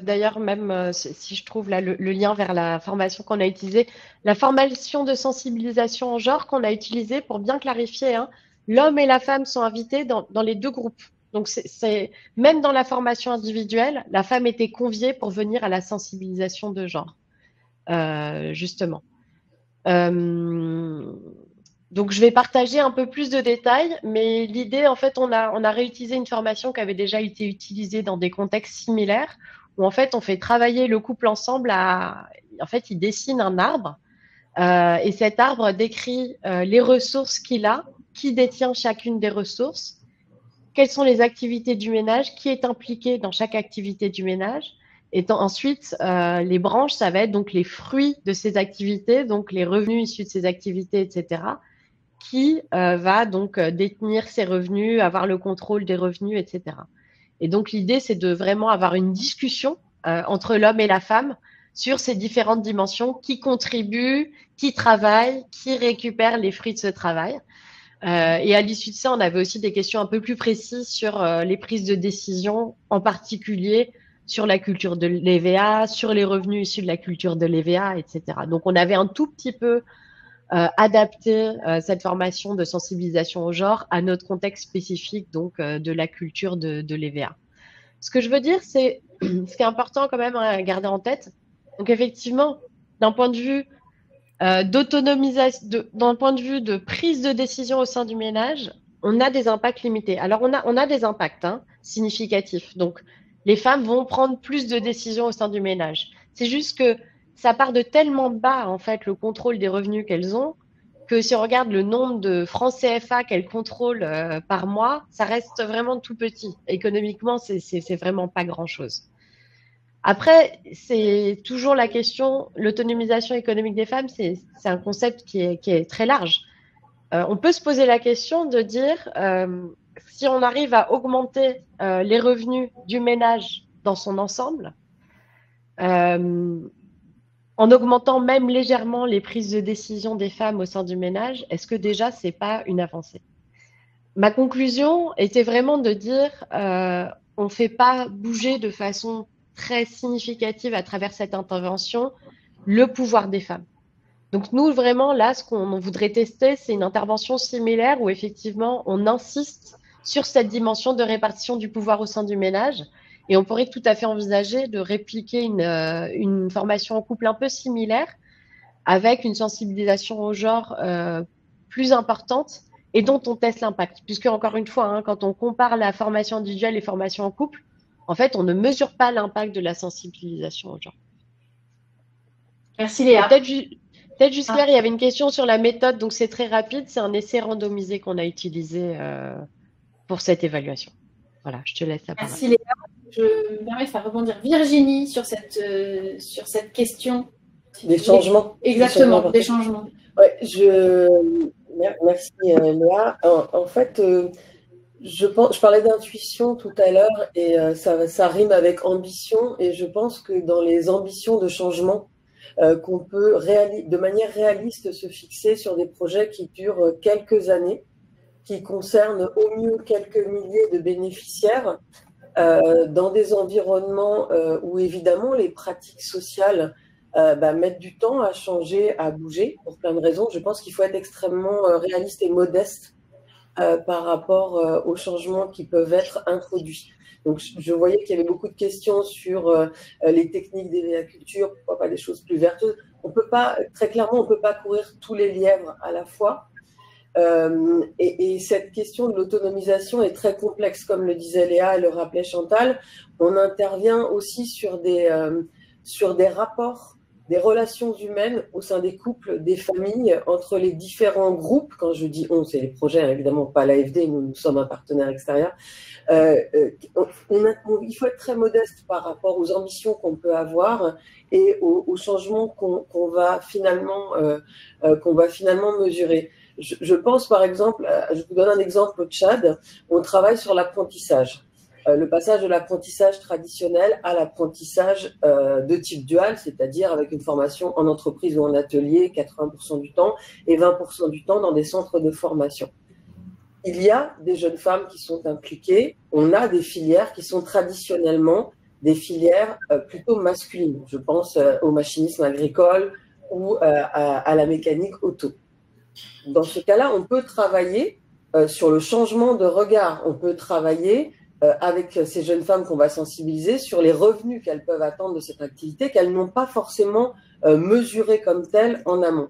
d'ailleurs même si je trouve là le lien vers la formation qu'on a utilisée, la formation de sensibilisation en genre qu'on a utilisée pour bien clarifier. L'homme et la femme sont invités dans les deux groupes. Donc, même dans la formation individuelle, la femme était conviée pour venir à la sensibilisation de genre, justement. Donc, je vais partager un peu plus de détails, mais l'idée, en fait, on a réutilisé une formation qui avait déjà été utilisée dans des contextes similaires, où en fait, on fait travailler le couple ensemble en fait, il dessine un arbre, et cet arbre décrit les ressources qu'il a, qui détient chacune des ressources, quelles sont les activités du ménage, qui est impliqué dans chaque activité du ménage. Et ensuite, les branches, ça va être donc les fruits de ces activités, donc les revenus issus de ces activités, etc., qui va donc détenir ses revenus, avoir le contrôle des revenus, etc. Et donc, l'idée, c'est de vraiment avoir une discussion entre l'homme et la femme sur ces différentes dimensions, qui contribuent, qui travaillent, qui récupèrent les fruits de ce travail. Et à l'issue de ça, on avait aussi des questions un peu plus précises sur les prises de décision, en particulier sur la culture de l'EVA, sur les revenus issus de la culture de l'EVA, etc. Donc, on avait un tout petit peu adapté cette formation de sensibilisation au genre à notre contexte spécifique, donc de la culture de l'EVA. Ce que je veux dire, c'est ce qui est important quand même à garder en tête. Donc, effectivement, d'un point de vue d'autonomisation, d'un point de vue de prise de décision au sein du ménage, on a des impacts limités. Alors, on a des impacts significatifs. Donc, les femmes vont prendre plus de décisions au sein du ménage. C'est juste que ça part de tellement bas, en fait, le contrôle des revenus qu'elles ont, que si on regarde le nombre de francs CFA qu'elles contrôlent par mois, ça reste vraiment tout petit. Économiquement, c'est vraiment pas grand-chose. Après, c'est toujours la question, l'autonomisation économique des femmes, c'est un concept qui est très large. On peut se poser la question de dire, si on arrive à augmenter les revenus du ménage dans son ensemble, en augmentant même légèrement les prises de décision des femmes au sein du ménage, est-ce que déjà, ce n'est pas une avancée? Ma conclusion était vraiment de dire, on ne fait pas bouger de façon très significative à travers cette intervention le pouvoir des femmes. Donc nous, vraiment, là, ce qu'on voudrait tester, c'est une intervention similaire où effectivement, on insiste sur cette dimension de répartition du pouvoir au sein du ménage. Et on pourrait tout à fait envisager de répliquer une formation en couple un peu similaire avec une sensibilisation au genre plus importante et dont on teste l'impact. Puisque, encore une fois, quand on compare la formation individuelle et formation en couple, en fait, on ne mesure pas l'impact de la sensibilisation au genre. Merci Léa. Peut-être juste Claire, il y avait une question sur la méthode, donc c'est très rapide. C'est un essai randomisé qu'on a utilisé pour cette évaluation. Voilà, je te laisse la parole. Merci Léa. Je me permets de faire rebondir Virginie sur cette question. Des changements. Exactement, des changements. Ouais, merci Léa. En fait, je parlais d'intuition tout à l'heure et ça rime avec ambition, et je pense que dans les ambitions de changement, qu'on peut de manière réaliste se fixer sur des projets qui durent quelques années, qui concernent au mieux quelques milliers de bénéficiaires, dans des environnements où évidemment les pratiques sociales mettent du temps à changer, à bouger, pour plein de raisons. Je pense qu'il faut être extrêmement réaliste et modeste par rapport aux changements qui peuvent être introduits. Donc, je voyais qu'il y avait beaucoup de questions sur les techniques d'évéaculture, pourquoi pas des choses plus vertueuses. Très clairement, on ne peut pas courir tous les lièvres à la fois. Et cette question de l'autonomisation est très complexe, comme le disait Léa et le rappelait Chantal. On intervient aussi sur des rapports, des relations humaines au sein des couples, des familles, entre les différents groupes. Quand je dis on, c'est les projets, évidemment pas l'AFD, nous sommes un partenaire extérieur. Il faut être très modeste par rapport aux ambitions qu'on peut avoir et aux changements qu'on va finalement mesurer. Je pense par exemple, je vous donne un exemple au Tchad, on travaille sur l'apprentissage. Le passage de l'apprentissage traditionnel à l'apprentissage de type dual, c'est-à-dire avec une formation en entreprise ou en atelier 80% du temps et 20% du temps dans des centres de formation. Il y a des jeunes femmes qui sont impliquées, on a des filières qui sont traditionnellement des filières plutôt masculines. Je pense au machinisme agricole ou à la mécanique auto. Dans ce cas-là, on peut travailler sur le changement de regard, on peut travailler avec ces jeunes femmes qu'on va sensibiliser sur les revenus qu'elles peuvent attendre de cette activité, qu'elles n'ont pas forcément mesuré comme telle en amont.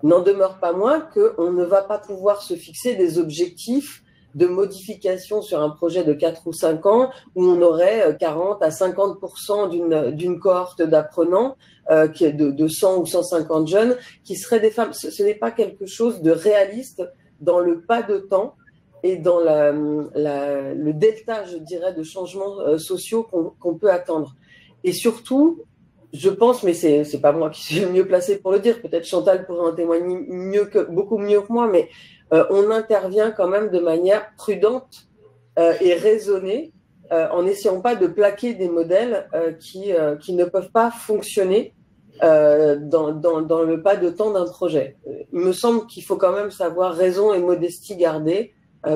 n'en demeure pas moins qu'on ne va pas pouvoir se fixer des objectifs de modification sur un projet de 4 ou 5 ans où on aurait 40 à 50% d'une cohorte d'apprenants de 100 ou 150 jeunes qui seraient des femmes. Ce n'est pas quelque chose de réaliste dans le pas de temps et dans le delta, je dirais, de changements sociaux qu'on peut attendre. Et surtout, je pense, mais c'est pas moi qui suis le mieux placé pour le dire, peut-être Chantal pourrait en témoigner beaucoup mieux que moi, mais on intervient quand même de manière prudente et raisonnée, en n'essayant pas de plaquer des modèles qui ne peuvent pas fonctionner dans le pas de temps d'un projet. Il me semble qu'il faut quand même savoir raison et modestie garder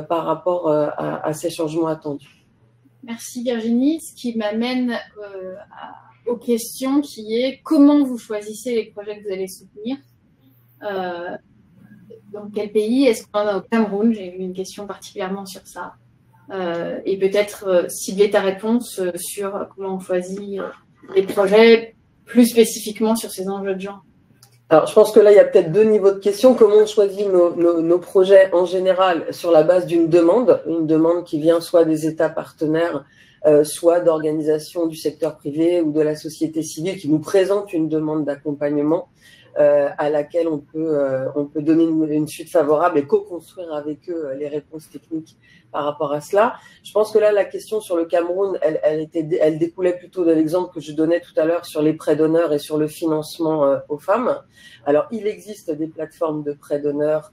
par rapport à ces changements attendus. Merci Virginie, ce qui m'amène aux questions qui est comment vous choisissez les projets que vous allez soutenir. Dans quel pays? Est-ce qu'on en a au Cameroun? J'ai eu une question particulièrement sur ça. Et peut-être cibler ta réponse sur comment on choisit les projets plus spécifiquement sur ces enjeux de genre. Alors, je pense que là, il y a peut-être deux niveaux de questions. Comment on choisit nos projets en général sur la base d'une demande qui vient soit des États partenaires, soit d'organisations du secteur privé ou de la société civile qui nous présentent une demande d'accompagnement à laquelle on peut donner une suite favorable et co-construire avec eux les réponses techniques par rapport à cela. Je pense que là, la question sur le Cameroun, elle découlait plutôt de l'exemple que je donnais tout à l'heure sur les prêts d'honneur et sur le financement aux femmes. Alors, il existe des plateformes de prêts d'honneur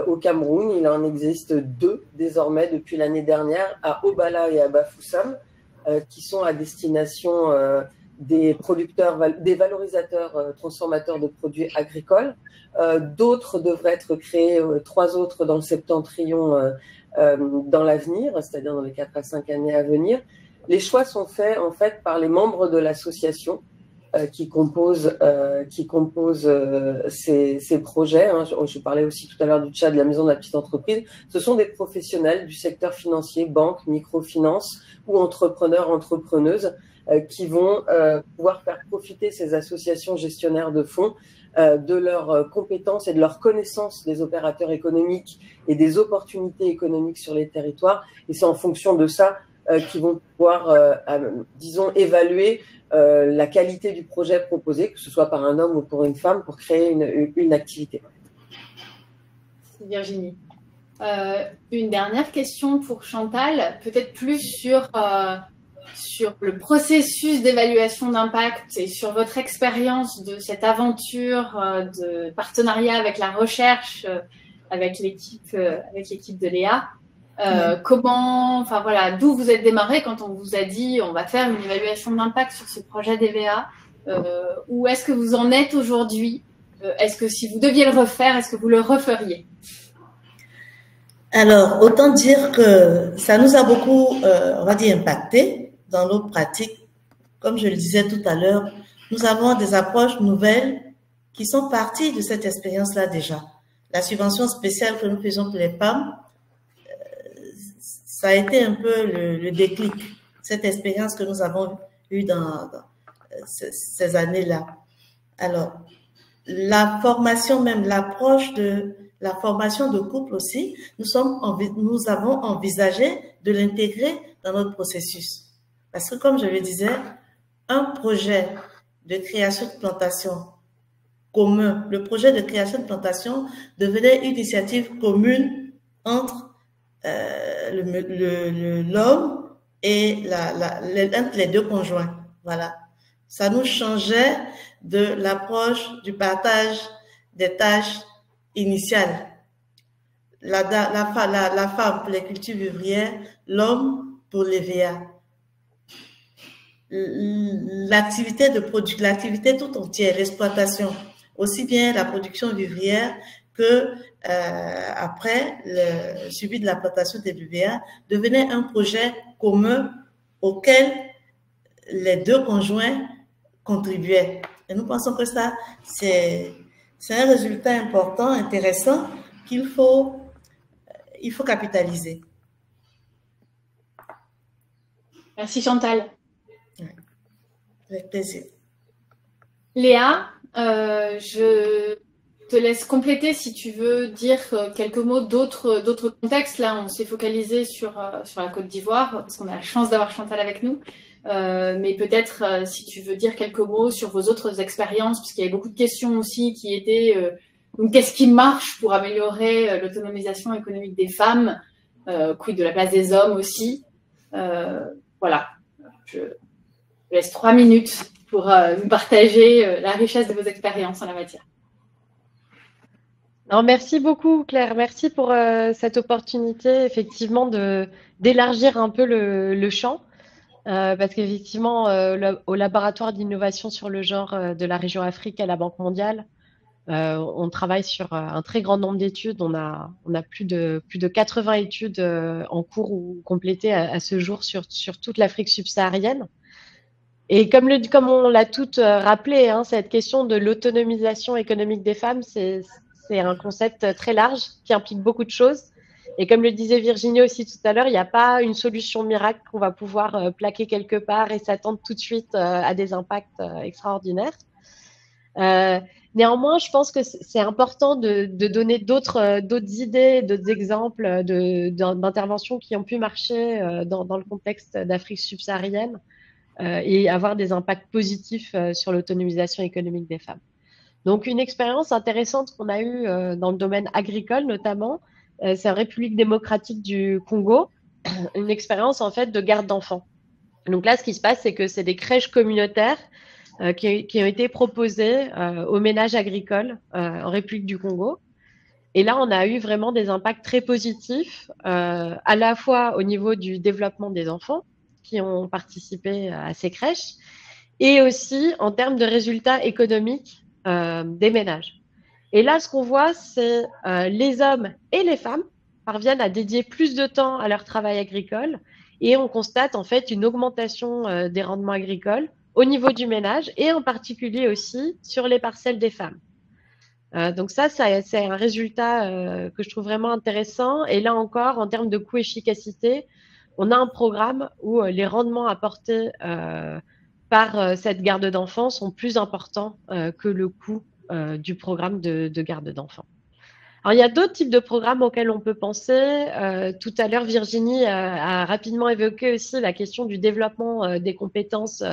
au Cameroun. Il en existe 2 désormais depuis l'année dernière, à Obala et à Bafoussam, qui sont à destination des producteurs, des valorisateurs transformateurs de produits agricoles. D'autres devraient être créés, 3 autres dans le septentrion dans l'avenir, c'est-à-dire dans les 4 à 5 années à venir. Les choix sont faits en fait par les membres de l'association qui composent ces projets. Je parlais aussi tout à l'heure du Tchad, de la Maison de la Petite Entreprise. Ce sont des professionnels du secteur financier, banque, microfinance ou entrepreneurs, entrepreneuses qui vont pouvoir faire profiter ces associations gestionnaires de fonds de leurs compétences et de leurs connaissances des opérateurs économiques et des opportunités économiques sur les territoires. Et c'est en fonction de ça qu'ils vont pouvoir, disons, évaluer la qualité du projet proposé, que ce soit par un homme ou pour une femme, pour créer une activité. C'est Virginie. Une dernière question pour Chantal, peut-être plus sur le processus d'évaluation d'impact et sur votre expérience de cette aventure de partenariat avec la recherche, avec l'équipe de Léa. Comment, enfin voilà, d'où vous êtes démarré quand on vous a dit on va faire une évaluation d'impact sur ce projet d'EVA, où est-ce que vous en êtes aujourd'hui? Est-ce que si vous deviez le refaire, est-ce que vous le referiez? Alors, autant dire que ça nous a beaucoup, on va dire, impacté dans nos pratiques. Comme je le disais tout à l'heure, nous avons des approches nouvelles qui sont parties de cette expérience-là déjà. La subvention spéciale que nous faisons pour les femmes, ça a été un peu le déclic, cette expérience que nous avons eue dans ces années-là. Alors, la formation même, l'approche de la formation de couple aussi, nous avons envisagé de l'intégrer dans notre processus. Parce que comme je le disais, un projet de création de plantation commun, le projet de création de plantation devenait une initiative commune entre l'homme et les 2 conjoints. Voilà. Ça nous changeait de l'approche du partage des tâches initiales. La femme pour les cultures vivrières, l'homme pour l'EVA. L'activité tout entière, l'exploitation, aussi bien la production vivrière que après le suivi de la plantation des VVA devenait un projet commun auquel les 2 conjoints contribuaient. Et nous pensons que ça, c'est un résultat important, intéressant, qu'il faut capitaliser. Merci Chantal. Avec plaisir. Léa, je te laisse compléter si tu veux dire quelques mots d'autres contextes. Là, on s'est focalisé sur la Côte d'Ivoire parce qu'on a la chance d'avoir Chantal avec nous. Mais peut-être si tu veux dire quelques mots sur vos autres expériences, parce qu'il y avait beaucoup de questions aussi qui étaient donc qu'est-ce qui marche pour améliorer l'autonomisation économique des femmes, quid de la place des hommes aussi. Voilà, je vous laisse 3 minutes pour nous partager la richesse de vos expériences en la matière. Non, merci beaucoup, Claire. Merci pour cette opportunité, effectivement, d'élargir un peu le champ. Parce qu'effectivement, au laboratoire d'innovation sur le genre de la région Afrique à la Banque mondiale, on travaille sur un très grand nombre d'études. On a plus de 80 études en cours ou complétées à ce jour sur toute l'Afrique subsaharienne. Et comme on l'a toutes rappelé, hein, cette question de l'autonomisation économique des femmes, c'est un concept très large qui implique beaucoup de choses. Et comme le disait Virginie aussi tout à l'heure, il n'y a pas une solution miracle qu'on va pouvoir plaquer quelque part et s'attendre tout de suite à des impacts extraordinaires. Néanmoins, je pense que c'est important de donner d'autres idées, d'autres exemples d'interventions qui ont pu marcher dans le contexte d'Afrique subsaharienne et avoir des impacts positifs sur l'autonomisation économique des femmes. Donc, une expérience intéressante qu'on a eue dans le domaine agricole, notamment, c'est en République démocratique du Congo, une expérience en fait de garde d'enfants. Donc là, ce qui se passe, c'est que c'est des crèches communautaires qui ont été proposées aux ménages agricoles en République du Congo. Et là, on a eu vraiment des impacts très positifs, à la fois au niveau du développement des enfants qui ont participé à ces crèches, et aussi en termes de résultats économiques des ménages. Et là, ce qu'on voit, c'est les hommes et les femmes parviennent à dédier plus de temps à leur travail agricole et on constate en fait une augmentation des rendements agricoles au niveau du ménage et en particulier aussi sur les parcelles des femmes. Donc ça, c'est un résultat que je trouve vraiment intéressant. Et là encore, en termes de coût-efficacité, on a un programme où les rendements apportés par cette garde d'enfants sont plus importants que le coût du programme de garde d'enfants. Alors, il y a d'autres types de programmes auxquels on peut penser. Tout à l'heure, Virginie a rapidement évoqué aussi la question du développement des compétences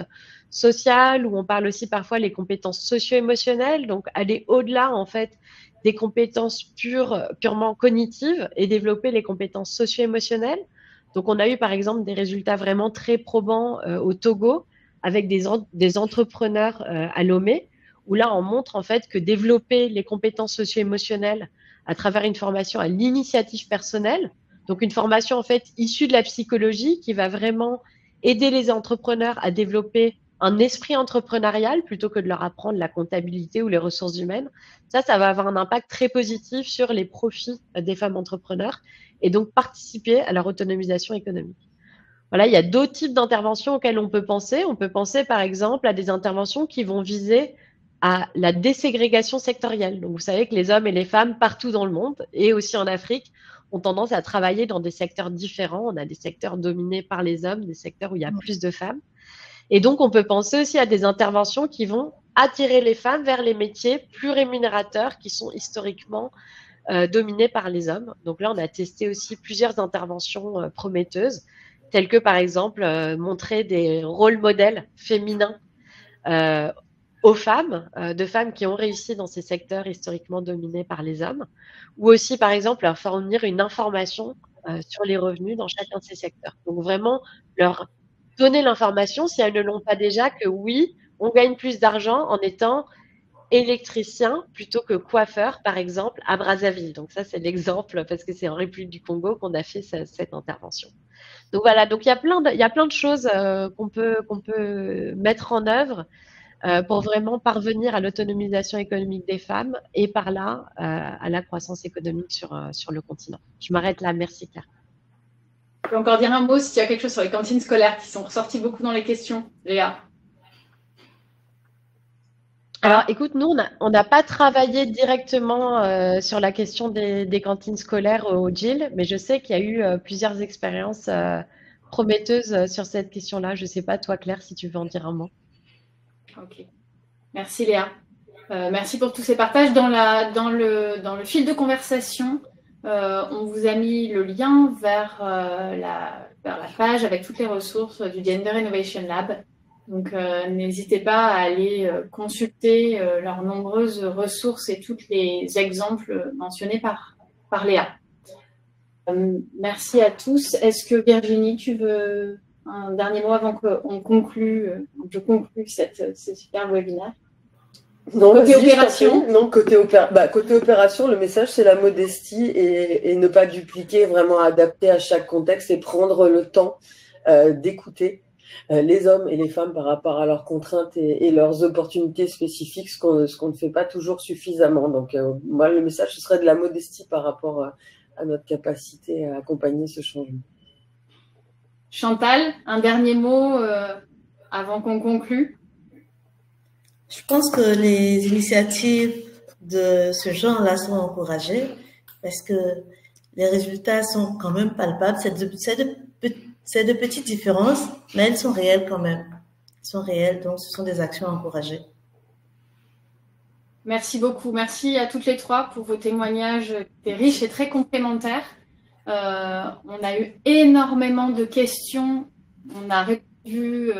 sociales, où on parle aussi parfois les compétences socio-émotionnelles, donc aller au-delà en fait des compétences purement cognitives et développer les compétences socio-émotionnelles. Donc, on a eu par exemple des résultats vraiment très probants au Togo avec des entrepreneurs à Lomé, où là, on montre en fait que développer les compétences socio-émotionnelles à travers une formation à l'initiative personnelle, donc une formation en fait issue de la psychologie qui va vraiment aider les entrepreneurs à développer un esprit entrepreneurial plutôt que de leur apprendre la comptabilité ou les ressources humaines. Ça va avoir un impact très positif sur les profits des femmes entrepreneurs et donc participer à leur autonomisation économique. Voilà, il y a d'autres types d'interventions auxquelles on peut penser. On peut penser par exemple à des interventions qui vont viser à la déségrégation sectorielle. Donc, vous savez que les hommes et les femmes partout dans le monde et aussi en Afrique ont tendance à travailler dans des secteurs différents. On a des secteurs dominés par les hommes, des secteurs où il y a plus de femmes. Et donc, on peut penser aussi à des interventions qui vont attirer les femmes vers les métiers plus rémunérateurs qui sont historiquement dominés par les hommes. Donc là, on a testé aussi plusieurs interventions prometteuses, telles que par exemple montrer des rôles modèles féminins aux femmes, de femmes qui ont réussi dans ces secteurs historiquement dominés par les hommes, ou aussi, par exemple, leur fournir une information sur les revenus dans chacun de ces secteurs. Donc, vraiment, leur donner l'information, si elles ne l'ont pas déjà, que oui, on gagne plus d'argent en étant électricien plutôt que coiffeur, par exemple, à Brazzaville. Donc, ça, c'est l'exemple, parce que c'est en République du Congo qu'on a fait cette intervention. Donc, voilà, donc il y a plein de choses qu'on peut mettre en œuvre pour vraiment parvenir à l'autonomisation économique des femmes et par là à la croissance économique sur le continent. Je m'arrête là. Merci Claire. Je peux encore dire un mot s'il y a quelque chose sur les cantines scolaires qui sont ressorties beaucoup dans les questions, Léa. Alors écoute, nous on n'a pas travaillé directement sur la question des cantines scolaires au GIL, mais je sais qu'il y a eu plusieurs expériences prometteuses sur cette question-là. Je ne sais pas toi Claire si tu veux en dire un mot. Ok, merci Léa. Merci pour tous ces partages. Dans le fil de conversation, on vous a mis le lien vers la page avec toutes les ressources du Gender Innovation Lab. Donc, n'hésitez pas à aller consulter leurs nombreuses ressources et tous les exemples mentionnés par Léa. Merci à tous. Est-ce que Virginie, tu veux un dernier mot avant qu'on conclue, je conclue ce super webinaire? Non, côté opération. Non, côté opération, le message c'est la modestie et ne pas dupliquer, vraiment adapter à chaque contexte et prendre le temps d'écouter les hommes et les femmes par rapport à leurs contraintes et leurs opportunités spécifiques, ce qu'on ne fait pas toujours suffisamment. Donc moi, le message ce serait de la modestie par rapport à notre capacité à accompagner ce changement. Chantal, un dernier mot avant qu'on conclue? Je pense que les initiatives de ce genre-là sont encouragées parce que les résultats sont quand même palpables. C'est de petites différences, mais elles sont réelles quand même. Elles sont réelles, donc ce sont des actions encouragées. Merci beaucoup. Merci à toutes les trois pour vos témoignages riches et très complémentaires. On a eu énormément de questions. On a répondu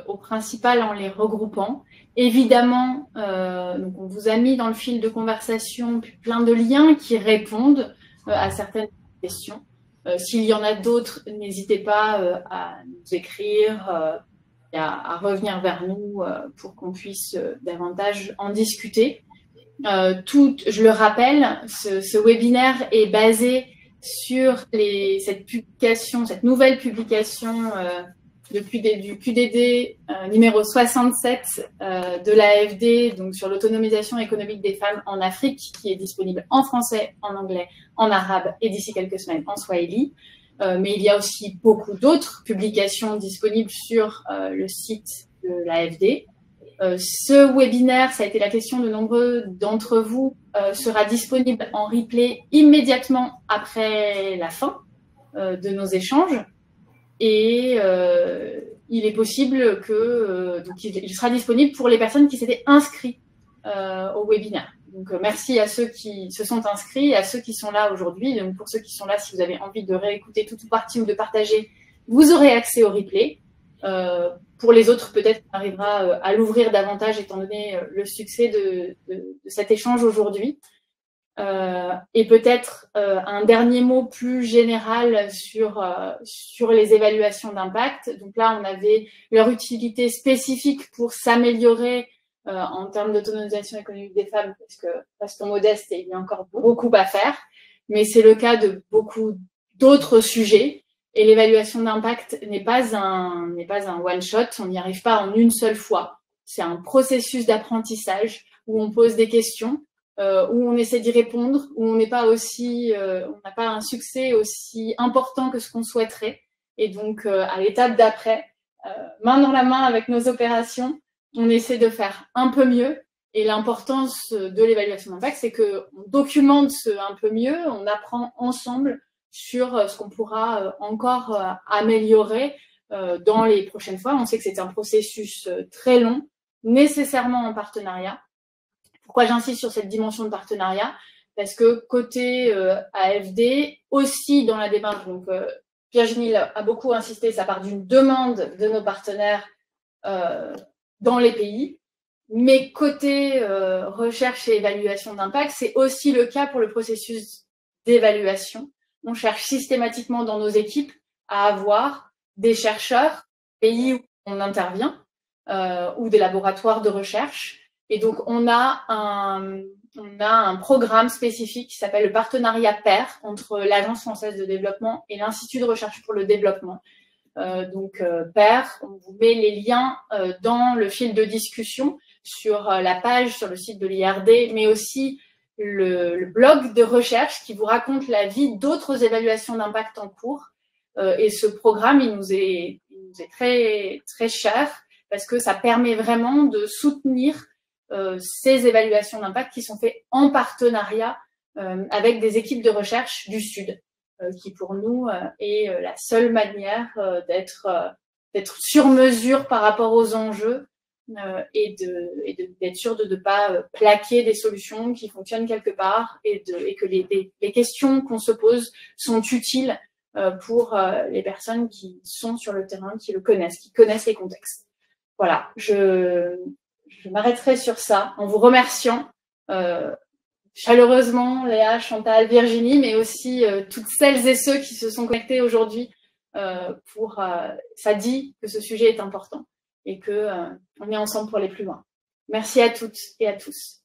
aux principales en les regroupant. Évidemment, donc on vous a mis dans le fil de conversation plein de liens qui répondent à certaines questions. S'il y en a d'autres, n'hésitez pas à nous écrire et à revenir vers nous pour qu'on puisse davantage en discuter. Je le rappelle, ce webinaire est basé sur cette nouvelle publication du QDD numéro 67 de l'AFD, donc sur l'autonomisation économique des femmes en Afrique, qui est disponible en français, en anglais, en arabe et d'ici quelques semaines en swahili. Mais il y a aussi beaucoup d'autres publications disponibles sur le site de l'AFD. Ce webinaire, ça a été la question de nombreux d'entre vous, sera disponible en replay immédiatement après la fin de nos échanges. Et il est possible que il sera disponible pour les personnes qui s'étaient inscrites au webinaire. Donc merci à ceux qui se sont inscrits et à ceux qui sont là aujourd'hui. Donc pour ceux qui sont là, si vous avez envie de réécouter toute ou partie ou de partager, vous aurez accès au replay. Pour les autres, peut-être qu'on arrivera à l'ouvrir davantage étant donné le succès de cet échange aujourd'hui. Et peut-être un dernier mot plus général sur les évaluations d'impact. Donc là, on avait leur utilité spécifique pour s'améliorer en termes d'autonomisation économique des femmes, parce que restons modestes et il y a encore beaucoup à faire. Mais c'est le cas de beaucoup d'autres sujets. Et l'évaluation d'impact n'est pas un one-shot, on n'y arrive pas en une seule fois. C'est un processus d'apprentissage où on pose des questions, où on essaie d'y répondre, où on n'a pas un succès aussi important que ce qu'on souhaiterait. Et donc, à l'étape d'après, main dans la main avec nos opérations, on essaie de faire un peu mieux. Et l'importance de l'évaluation d'impact, c'est qu'on documente un peu mieux, on apprend ensemble sur ce qu'on pourra encore améliorer dans les prochaines fois. On sait que c'est un processus très long, nécessairement en partenariat. Pourquoi j'insiste sur cette dimension de partenariat? Parce que côté AFD, aussi dans la démarche, donc Virginie a beaucoup insisté, ça part d'une demande de nos partenaires dans les pays. Mais côté recherche et évaluation d'impact, c'est aussi le cas pour le processus d'évaluation. On cherche systématiquement dans nos équipes à avoir des chercheurs, pays où on intervient, ou des laboratoires de recherche. Et donc, on a un programme spécifique qui s'appelle le partenariat PAIR entre l'Agence française de développement et l'Institut de recherche pour le développement. PAIR, on vous met les liens dans le fil de discussion sur la page, sur le site de l'IRD, mais aussi le blog de recherche qui vous raconte la vie d'autres évaluations d'impact en cours. Et ce programme, il nous est très, très cher parce que ça permet vraiment de soutenir ces évaluations d'impact qui sont faites en partenariat avec des équipes de recherche du Sud, qui pour nous est la seule manière d'être sur mesure par rapport aux enjeux d'être sûr de ne pas plaquer des solutions qui fonctionnent quelque part et que les questions qu'on se pose sont utiles pour les personnes qui sont sur le terrain, qui connaissent les contextes. Voilà, je m'arrêterai sur ça en vous remerciant chaleureusement Léa, Chantal, Virginie, mais aussi toutes celles et ceux qui se sont connectés aujourd'hui ça dit que ce sujet est important et qu'on est ensemble pour aller plus loin. Merci à toutes et à tous.